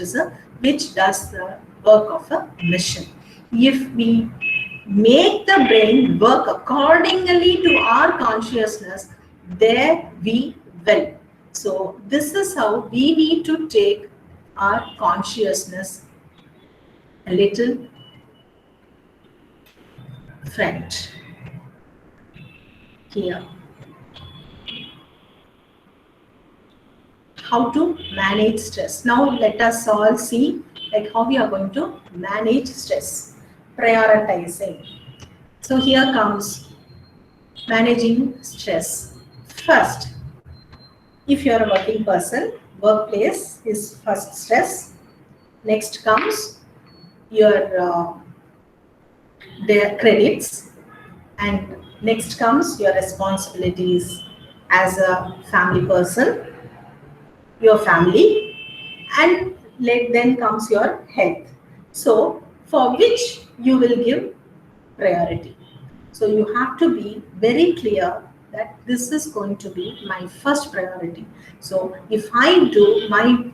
which does the work of a mission. If we make the brain work accordingly to our consciousness, there we will. So this is how we need to take our consciousness a little front here. How to manage stress. Now let us all see like how we are going to manage stress. Prioritizing. So here comes managing stress. First, if you are a working person, workplace is first stress. Next comes your their credits, and next comes your responsibilities as a family person, your family, and then comes your health. So for which you will give priority. So you have to be very clear that this is going to be my first priority. So if I do my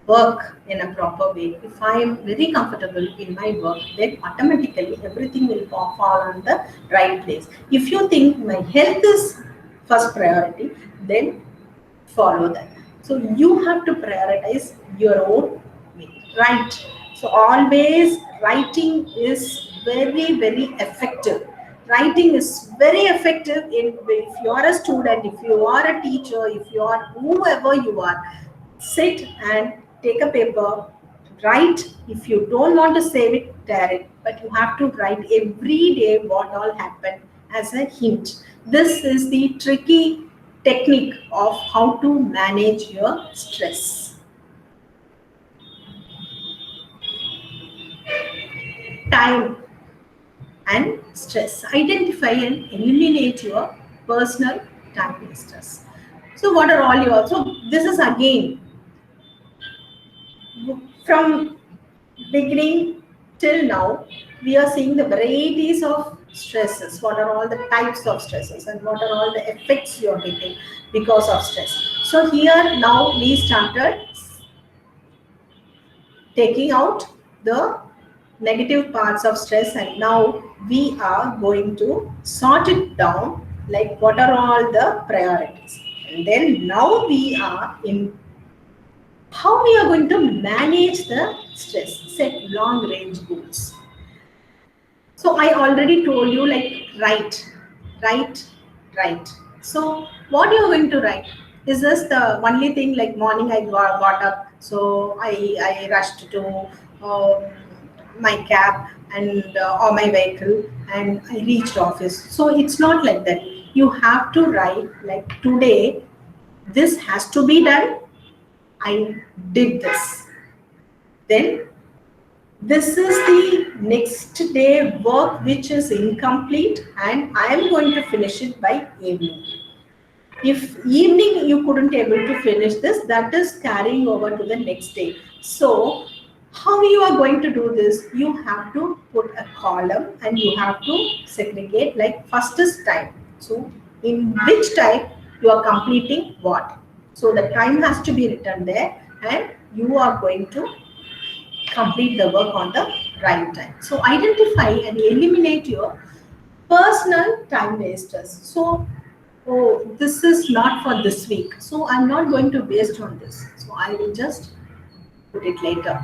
work in a proper way, if I am very comfortable in my work, then automatically everything will fall on the right place. If you think my health is first priority, then follow that. So you have to prioritize your own way, right? So always writing is very, very effective. Writing is very effective if you are a student, if you are a teacher, if you are whoever you are. Sit and take a paper, write. If you don't want to save it, tear it. But you have to write every day what all happened as a hint. This is the tricky technique of how to manage your stress. Time and stress. Identify and eliminate your personal time wasters. So what are all your, so this is again from beginning till now, we are seeing the varieties of stresses. What are all the types of stresses and what are all the effects you are getting because of stress. So here now we started taking out the negative parts of stress, and now we are going to sort it down, like what are all the priorities. And then now we are in how we are going to manage the stress, set long range goals. So I already told you, like write. So what you are going to write? Is this the only thing, like morning I got up, so I rushed to my cab and or my vehicle and I reached office. So it's not like that. You have to write like today, this has to be done. I did this. Then this is the next day work which is incomplete and I am going to finish it by evening. If evening you couldn't able to finish this, that is carrying over to the next day. So how you are going to do this? You have to put a column and you have to segregate, like first is time. So in which time you are completing what? So the time has to be written there and you are going to complete the work on the right time. So identify and eliminate your personal time wasters. So oh, this is not for this week, so I'm not going to waste on this. So I will just put it later.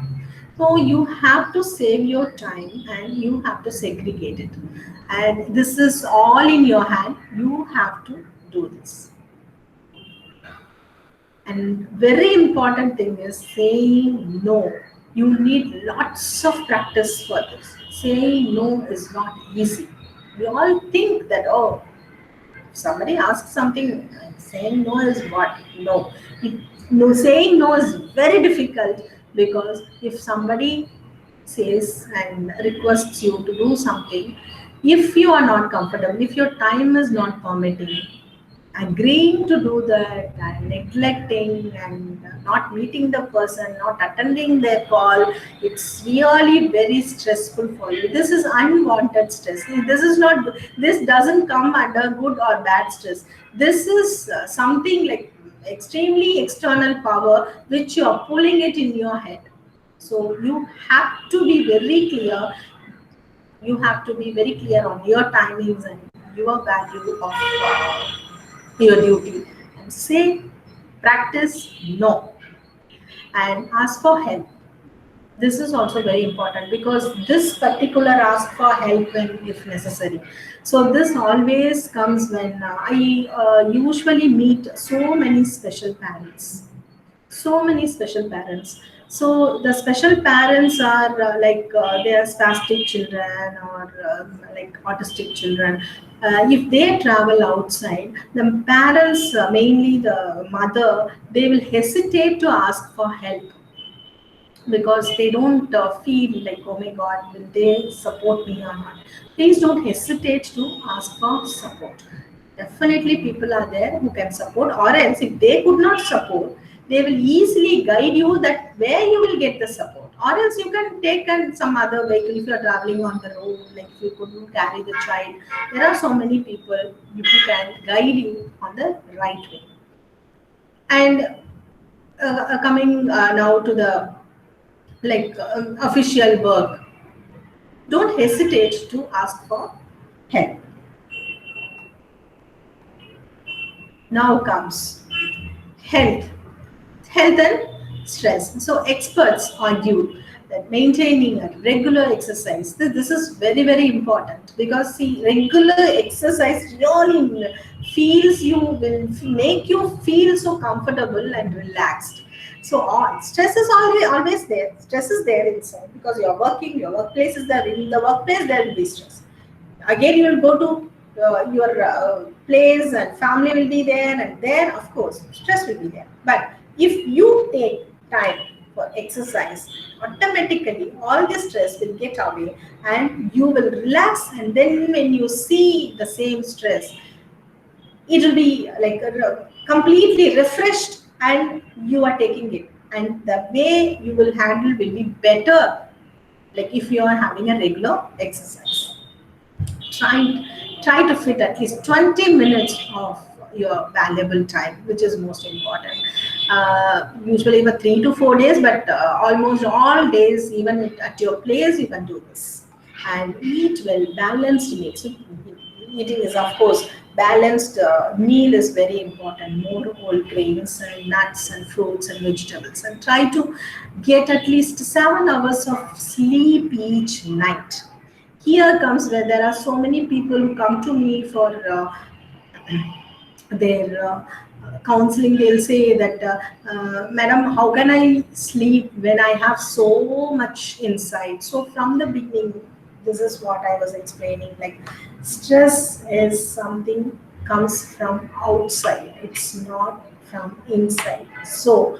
So you have to save your time and you have to segregate it. And this is all in your hand. You have to do this. And very important thing is saying no. You need lots of practice for this. Saying no is not easy. We all think that, oh, if somebody asks something, saying no is what? No. No, saying no is very difficult, because if somebody says and requests you to do something, if you are not comfortable, if your time is not permitting, agreeing to do that and neglecting and not meeting the person, not attending their call, it's really very stressful for you. This is unwanted stress. This is not, this doesn't come under good or bad stress. This is something like extremely external power which you are pulling it in your head. So you have to be very clear. You have to be very clear on your timings and your value of your duty, and say, practice no, and ask for help. This is also very important, because this particular ask for help when if necessary. So this always comes when I usually meet so many special parents, so many special parents. So the special parents are they are spastic children, or like autistic children. If they travel outside, the parents, mainly the mother, they will hesitate to ask for help, because they don't feel like, oh my god, will they support me or not. Please don't hesitate to ask for support. Definitely people are there who can support, or else if they could not support, they will easily guide you that where you will get the support, or else you can take some other vehicle if you are traveling on the road, like if you couldn't carry the child. There are so many people who can guide you on the right way. And coming now to the official work, don't hesitate to ask for help. Now comes health, health and stress. So experts argue that maintaining a regular exercise, this is very very important, because see, regular exercise really feels you will make you feel so comfortable and relaxed. So stress is always there. Stress is there inside, because you're working, your workplace is there. In the workplace, there will be stress. Again, you will go to your place, and family will be there, and there, of course, stress will be there. But if you take time for exercise, automatically all the stress will get away, and you will relax. And then when you see the same stress, it will be like completely refreshed, and you are taking it, and the way you will handle will be better, like if you are having a regular exercise. Try try to fit at least 20 minutes of your valuable time, which is most important. Usually for 3 to 4 days, but almost all days, even at your place, you can do this. And eat well, balanced meals. So, eating is, of course, balanced meal is very important. More whole grains and nuts and fruits and vegetables, and try to get at least 7 hours of sleep each night. Here comes where there are so many people who come to me for their counseling. They'll say that, madam, how can I sleep when I have so much inside? So from the beginning, this is what I was explaining, like stress is something comes from outside, it's not from inside. So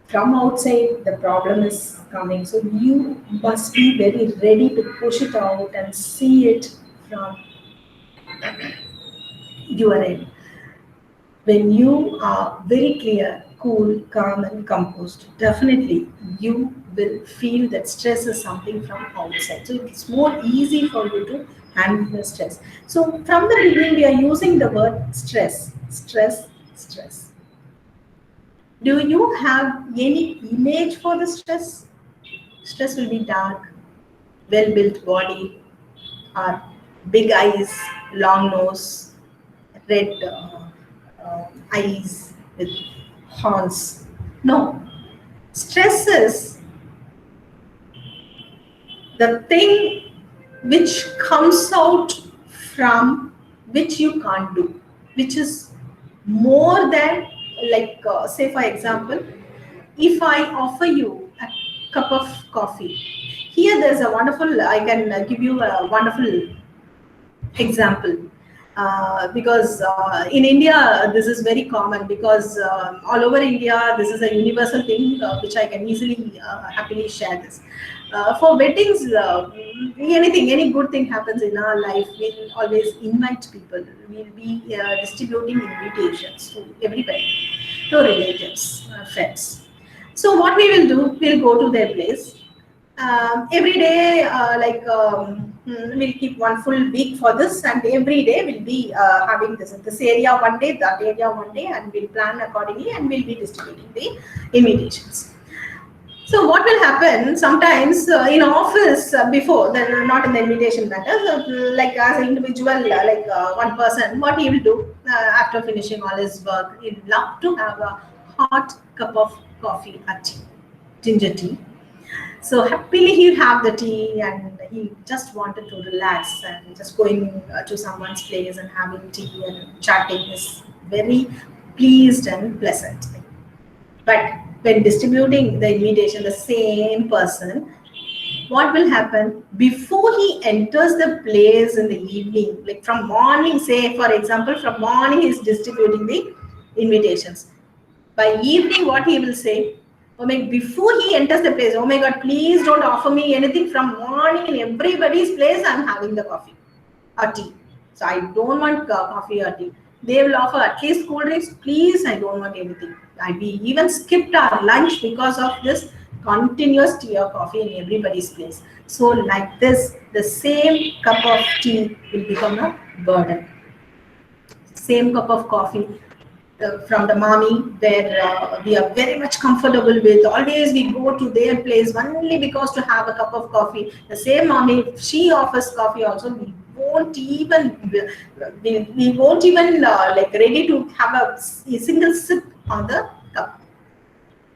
from outside the problem is coming, so you must be very ready to push it out and see it from your end. When you are very clear, cool, calm, and composed, definitely you will feel that stress is something from outside. So it's more easy for you to handle the stress. So from the beginning, we are using the word stress, stress, stress. Do you have any image for the stress? Stress will be dark, well built body, or big eyes, long nose, red eyes with horns. No, stress is the thing which comes out from which you can't do, which is more than, like, say for example, if I offer you a cup of coffee, here there's a wonderful, I can give you a wonderful example. Because in India, this is very common, because all over India, this is a universal thing, which I can easily, happily share this. For weddings, anything, any good thing happens in our life, we'll always invite people. We'll be distributing invitations to everybody, to relatives, friends. So what we will do, we'll go to their place. Every day, we'll keep one full week for this, and every day we'll be having this area one day, that area one day, and we'll plan accordingly, and we'll be distributing the invitations. So what will happen sometimes, in office, before, then not in the invitation matter, like as an individual, one person, what he will do after finishing all his work, he'd love to have a hot cup of coffee or tea, ginger tea. So happily he'd have the tea, and he just wanted to relax, and just going to someone's place and having tea and chatting is very pleased and pleasant. But when distributing the invitation, the same person, what will happen before he enters the place in the evening, like from morning, say for example, from morning he's distributing the invitations. By evening, what he will say, oh my, before he enters the place, oh my God, please don't offer me anything. From morning in everybody's place, I'm having the coffee or tea. So I don't want coffee or tea. They will offer at least cool drinks. Please, I don't want anything. We even skipped our lunch because of this continuous tea or coffee in everybody's place. So like this, the same cup of tea will become a burden. Same cup of coffee from the mommy, where we are very much comfortable with. Always we go to their place only because to have a cup of coffee. The same mommy, if she offers coffee also, we won't even like ready to have a single sip on the cup.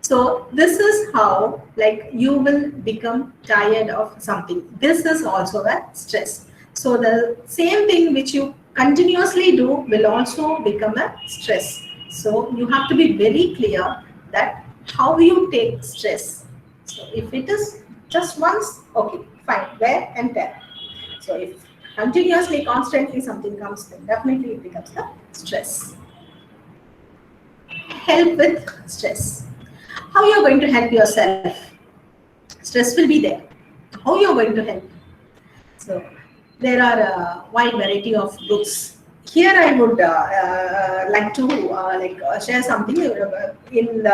So this is how, like, you will become tired of something. This is also a stress. So the same thing which you continuously do will also become a stress. So you have to be very clear that how you take stress. So if it is just once, okay, fine, wear and tear. So if continuously, constantly something comes, then definitely it becomes the stress. Help with stress. How you are going to help yourself? Stress will be there. How you are going to help? So there are a wide variety of books. Here I would like to share something in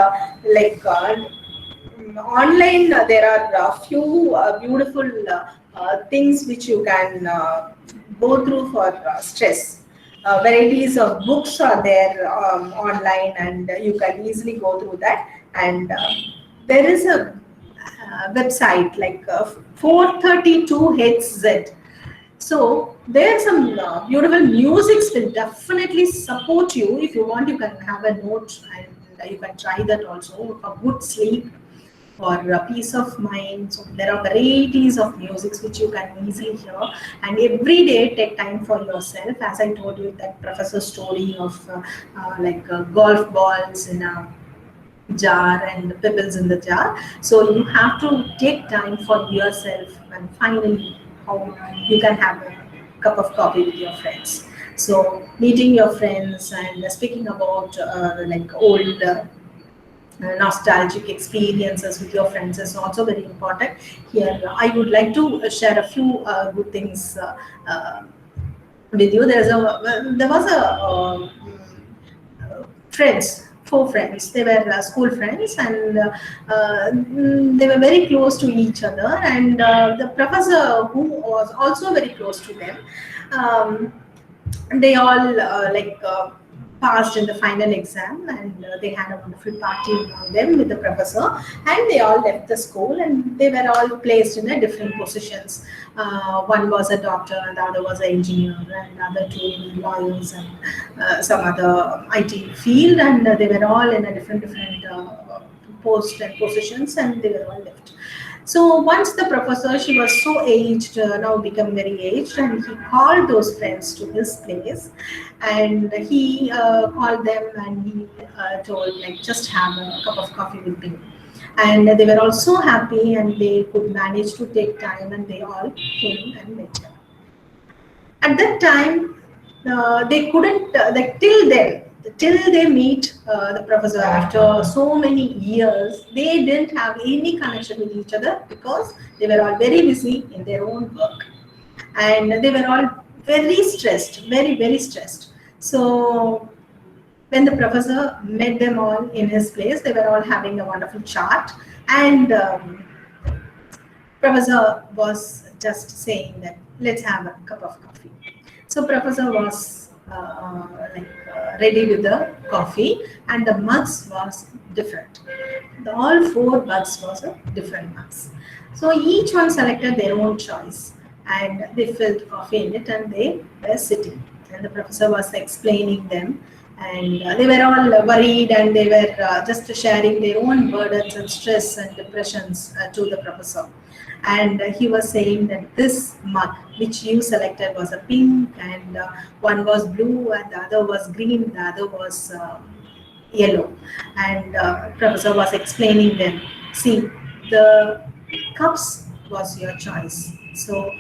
online. There are a few beautiful things which you can go through for stress. Varieties of books are there online, and you can easily go through that. And there is a website like 432HZ. So there's some beautiful musics will definitely support you. If you want, you can have a note, and you can try that also for good sleep or a peace of mind. So there are varieties of musics which you can easily hear, and every day take time for yourself. As I told you, that professor story of golf balls in a jar and pebbles in the jar. So you have to take time for yourself, and finally how you can have a cup of coffee with your friends. So meeting your friends and speaking about old nostalgic experiences with your friends is also very important. Here I would like to share a few good things with you. There was a friends, four friends. They were school friends, and they were very close to each other. And the professor, who was also very close to them, they all passed in the final exam, and they had a wonderful party among them with the professor, and they all left the school, and they were all placed in their different positions. One was a doctor, and the other was an engineer, and the other two were lawyers, and some other IT field, and they were all in a different posts and positions, and they were all left. So once the professor, she was so aged, now become very aged, and he called those friends to his place, and he called them, and he told, like, just have a cup of coffee with me. And they were all so happy, and they could manage to take time, and they all came and met him. At that time, they couldn't, like, till they meet the professor after so many years, they didn't have any connection with each other because they were all very busy in their own work, and they were all very stressed, very stressed. So when the professor met them all in his place, they were all having a wonderful chat, and professor was just saying that, let's have a cup of coffee. So professor was ready with the coffee, and the mugs was different. All four mugs was a different mugs. So each one selected their own choice, and they filled coffee in it, and they were sitting. And the professor was explaining them, and they were all worried, and they were just sharing their own burdens and stress and depressions to the professor. And he was saying that this mug which you selected was a pink, and one was blue, and the other was green, the other was yellow. And professor was explaining them, see, the cups was your choice, so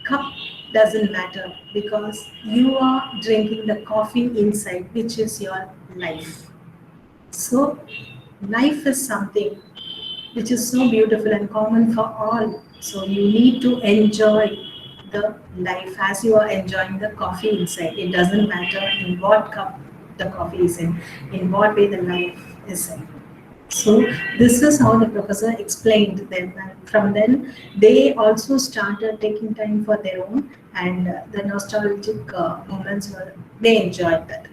cup doesn't matter because you are drinking the coffee inside, which is your life. So life is something which is so beautiful and common for all. So you need to enjoy the life as you are enjoying the coffee inside. It doesn't matter in what cup the coffee is in what way the life is in. So this is how the professor explained them, and from then they also started taking time for their own, and the nostalgic moments were, they enjoyed that.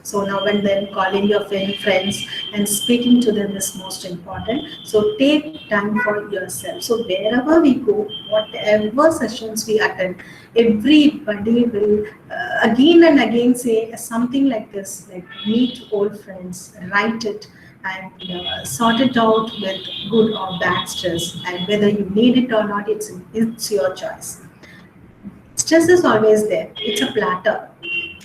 So now and then calling your friends and speaking to them is most important. So take time for yourself. So wherever we go, whatever sessions we attend, everybody will again and again say something like this, like meet old friends, write it, and sort it out with good or bad stress. And whether you need it or not, it's your choice. Stress is always there. It's a platter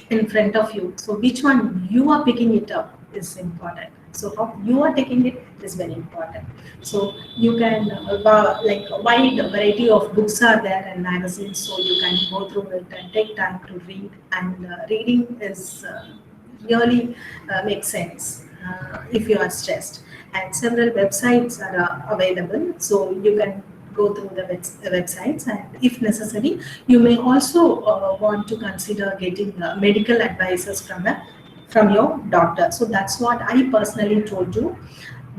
in front of you. So which one you are picking it up is important. So how you are taking it is very important. So you can like a wide variety of books are there and magazines. So you can go through it and take time to read. And reading is really makes sense if you are stressed. And several websites are available, so you can go through the websites, and if necessary you may also want to consider getting medical advices from your doctor. So that's what I personally told you.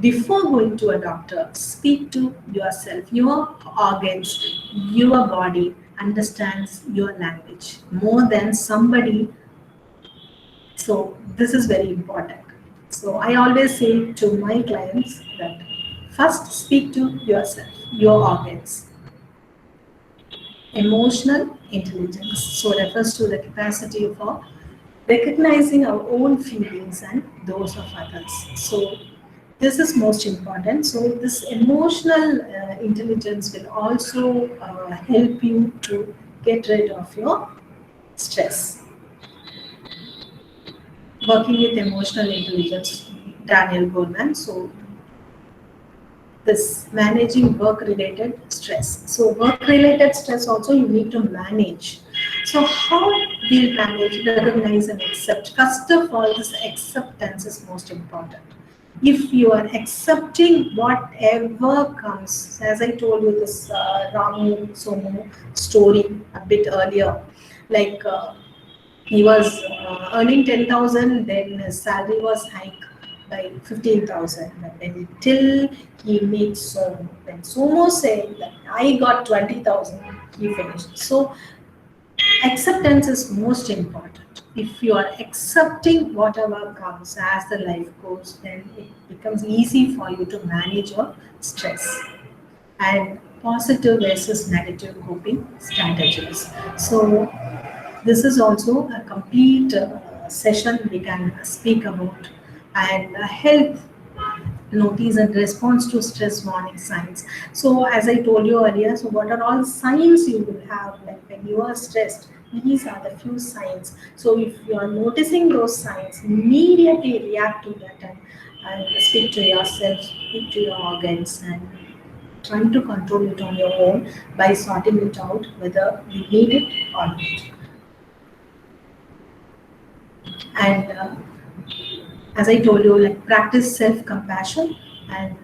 Before going to a doctor, speak to yourself. Your organs, your body understands your language more than somebody. So this is very important. So I always say to my clients that first speak to yourself, your organs. Emotional intelligence so refers to the capacity for recognizing our own feelings and those of others. So this is most important. So this emotional intelligence will also help you to get rid of your stress. Working with emotional intelligence, Daniel Goleman. So this managing work-related stress. So work-related stress also you need to manage. So how we'll manage, recognize and accept. First of all, this acceptance is most important. If you are accepting whatever comes, as I told you this Ramu Somu story a bit earlier, like he was earning 10,000, then his salary was hiked by 15,000. But then till he meets Somo, when Somo said that I got 20,000, he finished. So acceptance is most important. if you are accepting whatever comes as the life goes, then it becomes easy for you to manage your stress. And positive versus negative coping strategies. So this is also a complete session we can speak about, and health notice and response to stress warning signs. So as I told you earlier, so what are all signs you will have like when you are stressed? These are the few signs. So if you are noticing those signs, immediately react to that, and speak to yourself, speak to your organs, and trying to control it on your own by sorting it out whether you need it or not. And as I told you, like practice self-compassion and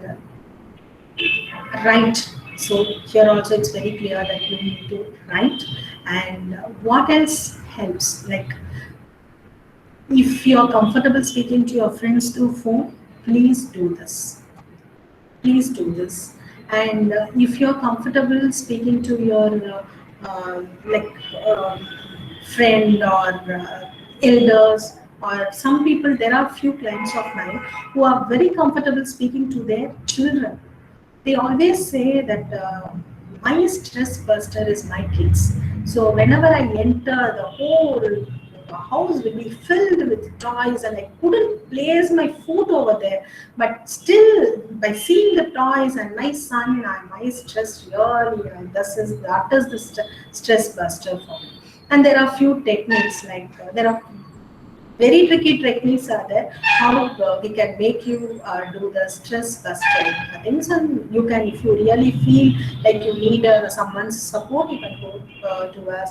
write. So here also it's very clear that you need to write. And what else helps? Like if you're comfortable speaking to your friends through phone, please do this. Please do this. And if you're comfortable speaking to your like friend or elders, or some people, there are few clients of mine who are very comfortable speaking to their children. They always say that my stress buster is my kids. So whenever I enter, the whole house will be filled with toys, and I couldn't place my foot over there. But still, by seeing the toys and my son, my stress really, that is the stress buster for me. And there are few techniques like there are very tricky techniques are there how we can make you do the stress busting things. And you can, if you really feel like you need someone's support, you can go to a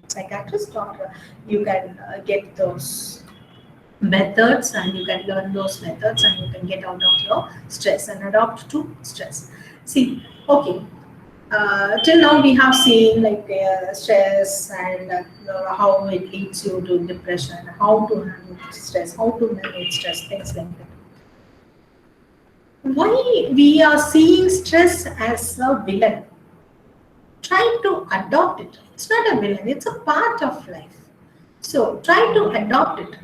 psychiatrist, or you can get those methods, and you can learn those methods, and you can get out of your stress and adapt to stress. See, okay, till now we have seen like stress and how it leads you to depression, how to handle stress, how to manage stress, things like that. Why we are seeing stress as a villain? Try to adopt it. It's not a villain, it's a part of life. So try to adopt it.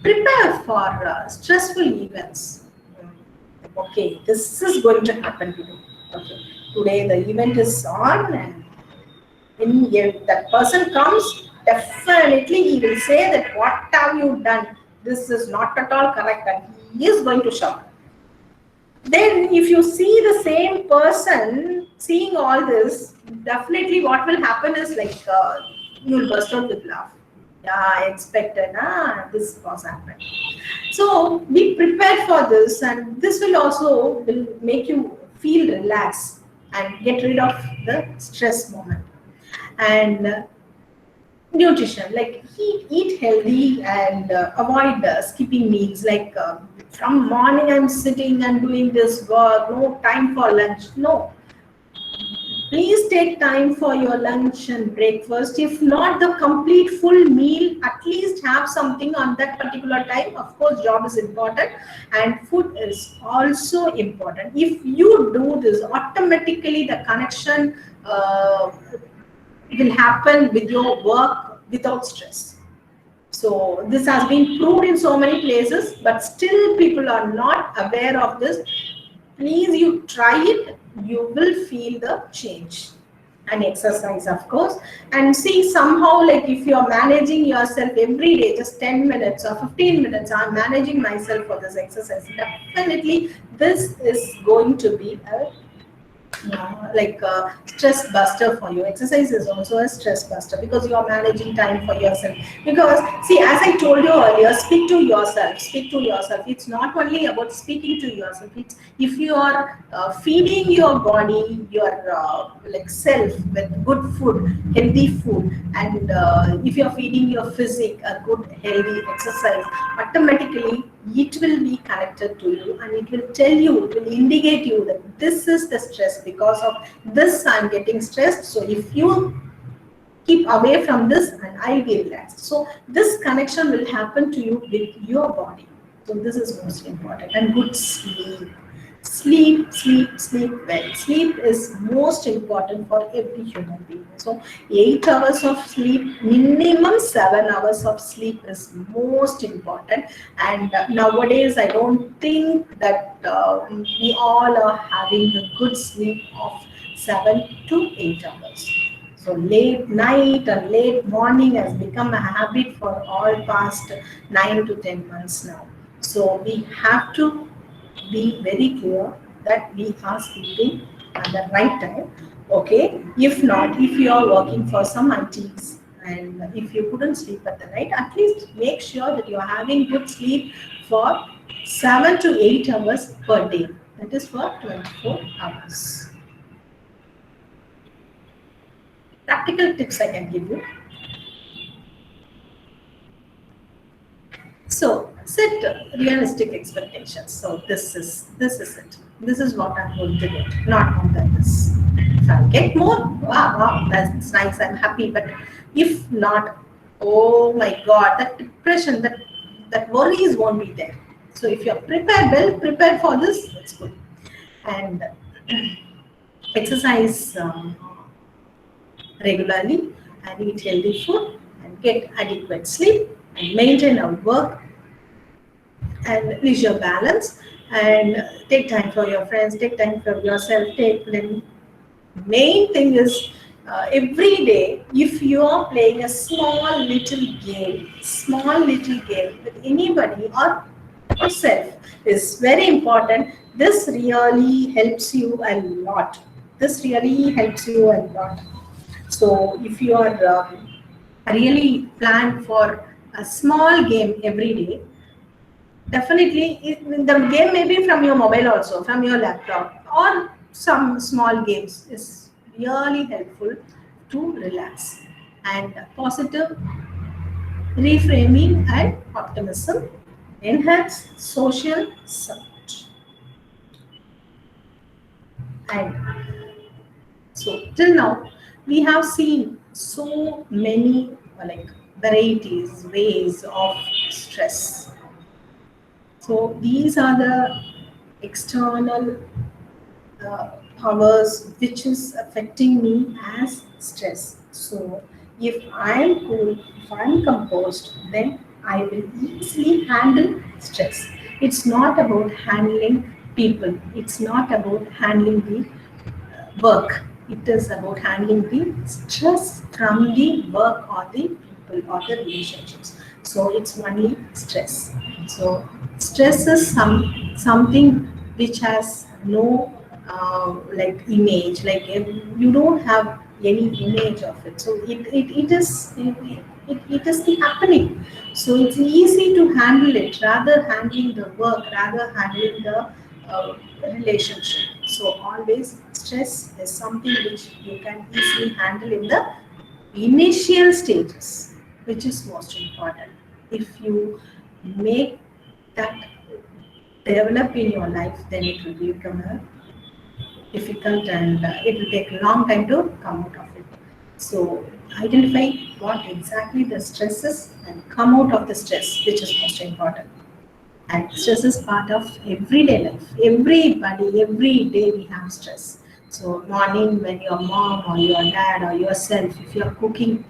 Prepare for stressful events. Okay, this is going to happen today. Okay, today the event is on, and when that person comes, definitely he will say that what have you done? This is not at all correct, and he is going to shout. Then if you see the same person seeing all this, definitely what will happen is like you will burst out with laugh. Yeah, I expected, this was happening. So be prepared for this, and this will make you feel relaxed and get rid of the stress moment. And nutrition, like eat healthy, and avoid skipping meals. Like from morning I'm sitting and doing this work, no time for lunch. No, please take time for your lunch and breakfast. If not the complete full meal, at least have something on that particular time. Of course, job is important and food is also important. If you do this, automatically the connection will happen with your work without stress. So this has been proved in so many places, but still people are not aware of this. Please, you try it, you will feel the change. And exercise, of course, and see somehow, like if you are managing yourself every day, just 10 minutes or 15 minutes, I'm managing myself for this exercise. Definitely, this is going to be a like a stress buster for you. Exercise is also a stress buster because you are managing time for yourself. Because see, as I told you earlier, speak to yourself. Speak to yourself. It's not only about speaking to yourself. It's if you are feeding your body, your like self with good food, healthy food, and if you are feeding your physique a good healthy exercise, automatically it will be connected to you, and it will tell you, it will indicate you that this is the stress. Because of this I'm getting stressed, so if you keep away from this and I'll be relaxed. So this connection will happen to you with your body. So this is most important. And good sleep. Sleep, sleep, sleep well. Sleep is most important for every human being. So 8 hours of sleep, minimum 7 hours of sleep is most important. And nowadays, I don't think that we all are having a good sleep of 7 to 8 hours. So late night and late morning has become a habit for all past 9 to 10 months now. So we have to be very clear that we are sleeping at the right time. Okay, if not, if you are working for some ITs and if you couldn't sleep at the night, at least make sure that you are having good sleep for 7 to 8 hours per day. That is for 24 hours. Practical tips I can give you. So set realistic expectations. So this is it. This is what I'm going to get, not more than this. If I get more, wow, wow, that's nice. I'm happy. But if not, oh my God, that depression, that worries won't be there. So if you're prepared, well prepared for this, it's good. And exercise regularly and eat healthy food and get adequate sleep and maintain our work and leisure balance and take time for your friends, take time for yourself, take the main thing is every day if you are playing a small little game with anybody or yourself is very important. This really helps you a lot. This really helps you a lot. So if you are really planned for a small game every day, definitely, the game may be from your mobile also, from your laptop, or some small games is really helpful to relax. And positive reframing and optimism enhance social support. And so till now, we have seen so many like varieties, ways of stress. So these are the external powers which is affecting me as stress. So if I am cool, if I am composed, then I will easily handle stress. It's not about handling people. It's not about handling the work. It is about handling the stress from the work or the people or the relationships. So it's only stress. So stress is something which has no like image. Like you don't have any image of it. So it is the happening. So it's easy to handle it rather handling the work, rather handling the relationship. So always stress is something which you can easily handle in the initial stages, which is most important. If you make that develop in your life, then it will become a difficult and it will take a long time to come out of it. So identify what exactly the stress is and come out of the stress, which is most important. And stress is part of everyday life. Everybody, every day we have stress. So morning when your mom or your dad or yourself, if you're cooking,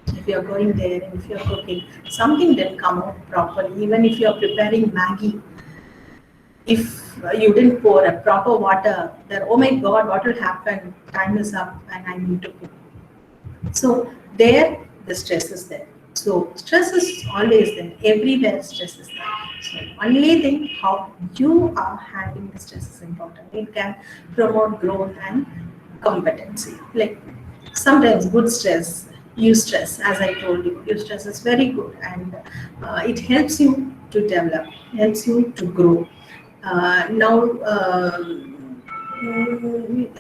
if you're going there and if you're cooking, something didn't come out properly. Even if you're preparing Maggie, if you didn't pour a proper water, then oh my God, what will happen? Time is up and I need to cook. So there, the stress is there. So stress is always there. Everywhere stress is there. So only thing how you are handling the stress is important. It can promote growth and competency. Like sometimes good stress, eustress, as I told you, eustress is very good and it helps you to develop, helps you to grow. Now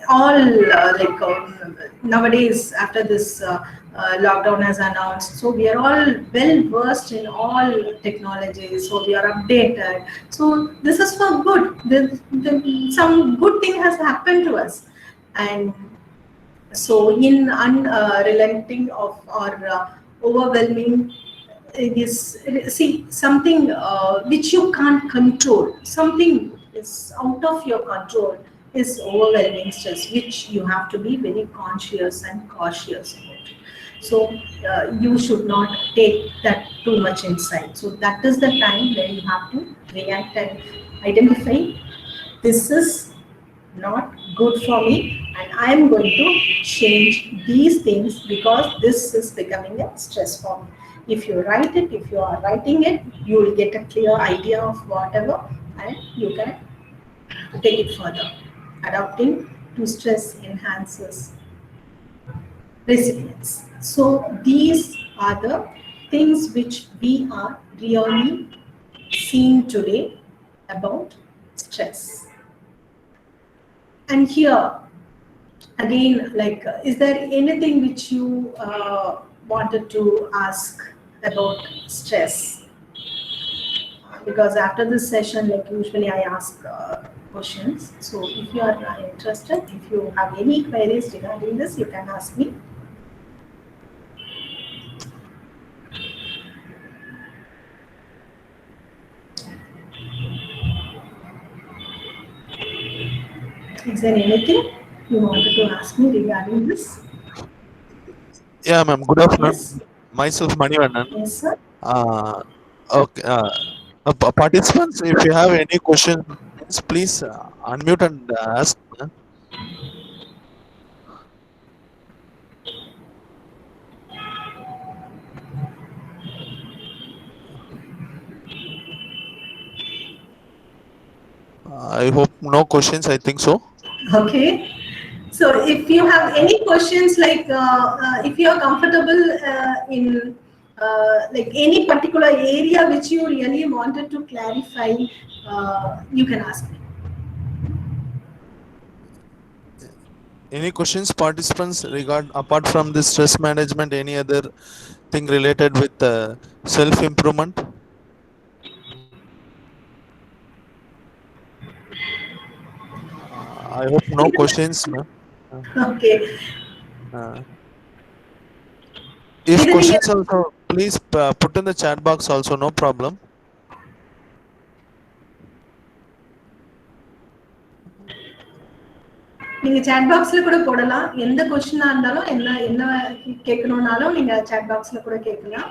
all nowadays after this lockdown has announced, so we are all well versed in all technologies, so we are updated. So this is for good. Some good thing has happened to us, and so in unrelenting of or overwhelming is see something which you can't control, something is out of your control is overwhelming stress, which you have to be very conscious and cautious about. So you should not take that too much inside. So that is the time where you have to react and identify, this is not good for me, and I am going to change these things because this is becoming a stress for me. If you write it, if you are writing it, you will get a clear idea of whatever, and you can take it further. Adapting to stress enhances resilience. So these are the things which we are really seeing today about stress. And here again, like, is there anything which you wanted to ask about stress? Because after this session, like usually I ask questions. So if you are interested, if you have any queries regarding this, you can ask me. Is there anything you wanted to ask me regarding this? Yeah, ma'am. Good afternoon. Yes. Myself, Manivannan. Yes, sir. Uh, okay. Participants, if you have any questions, please unmute and ask. I hope no questions. I think so. Okay. So if you have any questions, like if you are comfortable in like any particular area which you really wanted to clarify, you can ask me. Any questions, participants, regard apart from this stress management, any other thing related with self improvement? I hope no questions, ma'am. Okay. Uh, if Anything questions else? also, please put in the chat box also. No problem. நீங்க chat boxல கூட போடலாம். எந்த கொஸ்டினா இருந்தாலும் என்ன என்ன கேட்கணும்னாலும் நீங்க chat boxல கூட கேட்கலாம்.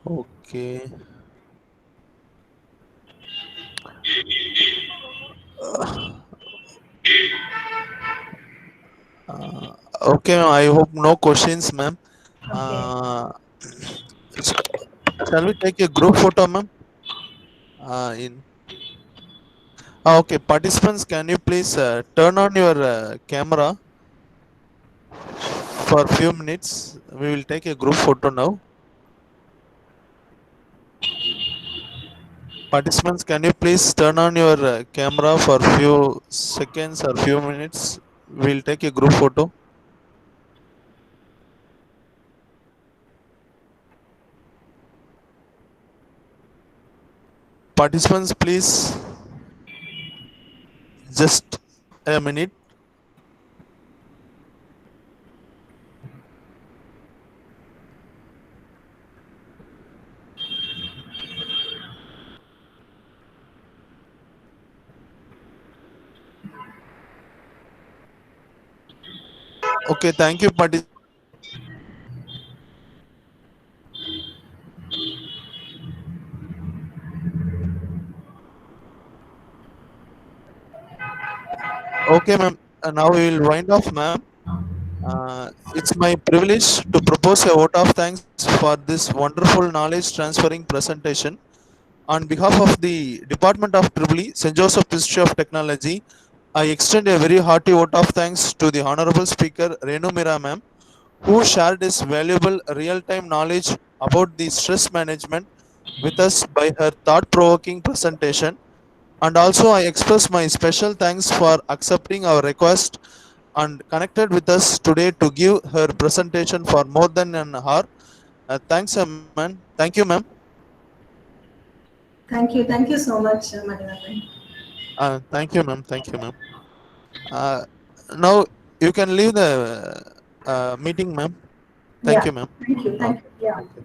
Okay. Uh, okay, ma'am. I hope no questions, ma'am. Okay. Uh, sh- shall we take a group photo, ma'am? In okay, participants, can you please turn on your camera for a few minutes? We will take a group photo now. Participants, can you please turn on your camera for few seconds or few minutes? We'll take a group photo. Participants, please just a minute. Okay, thank you, participants. Okay, ma'am. Now we will wind off, ma'am. It's my privilege to propose a vote of thanks for this wonderful knowledge transferring presentation. On behalf of the Department of Tripoli, St. Joseph Institute of Technology, I extend a very hearty vote of thanks to the Honorable Speaker Renu Mira ma'am, who shared his valuable real-time knowledge about the stress management with us by her thought-provoking presentation. And also, I express my special thanks for accepting our request and connected with us today to give her presentation for more than an hour. Thanks, ma'am. Thank you, ma'am. Thank you. Thank you so much, Madhavan. Thank you, ma'am. Thank you, ma'am. Uh, Now you can leave the meeting, ma'am. Thank Yeah. you, ma'am. Thank you. Thank Okay. you. Yeah. Okay.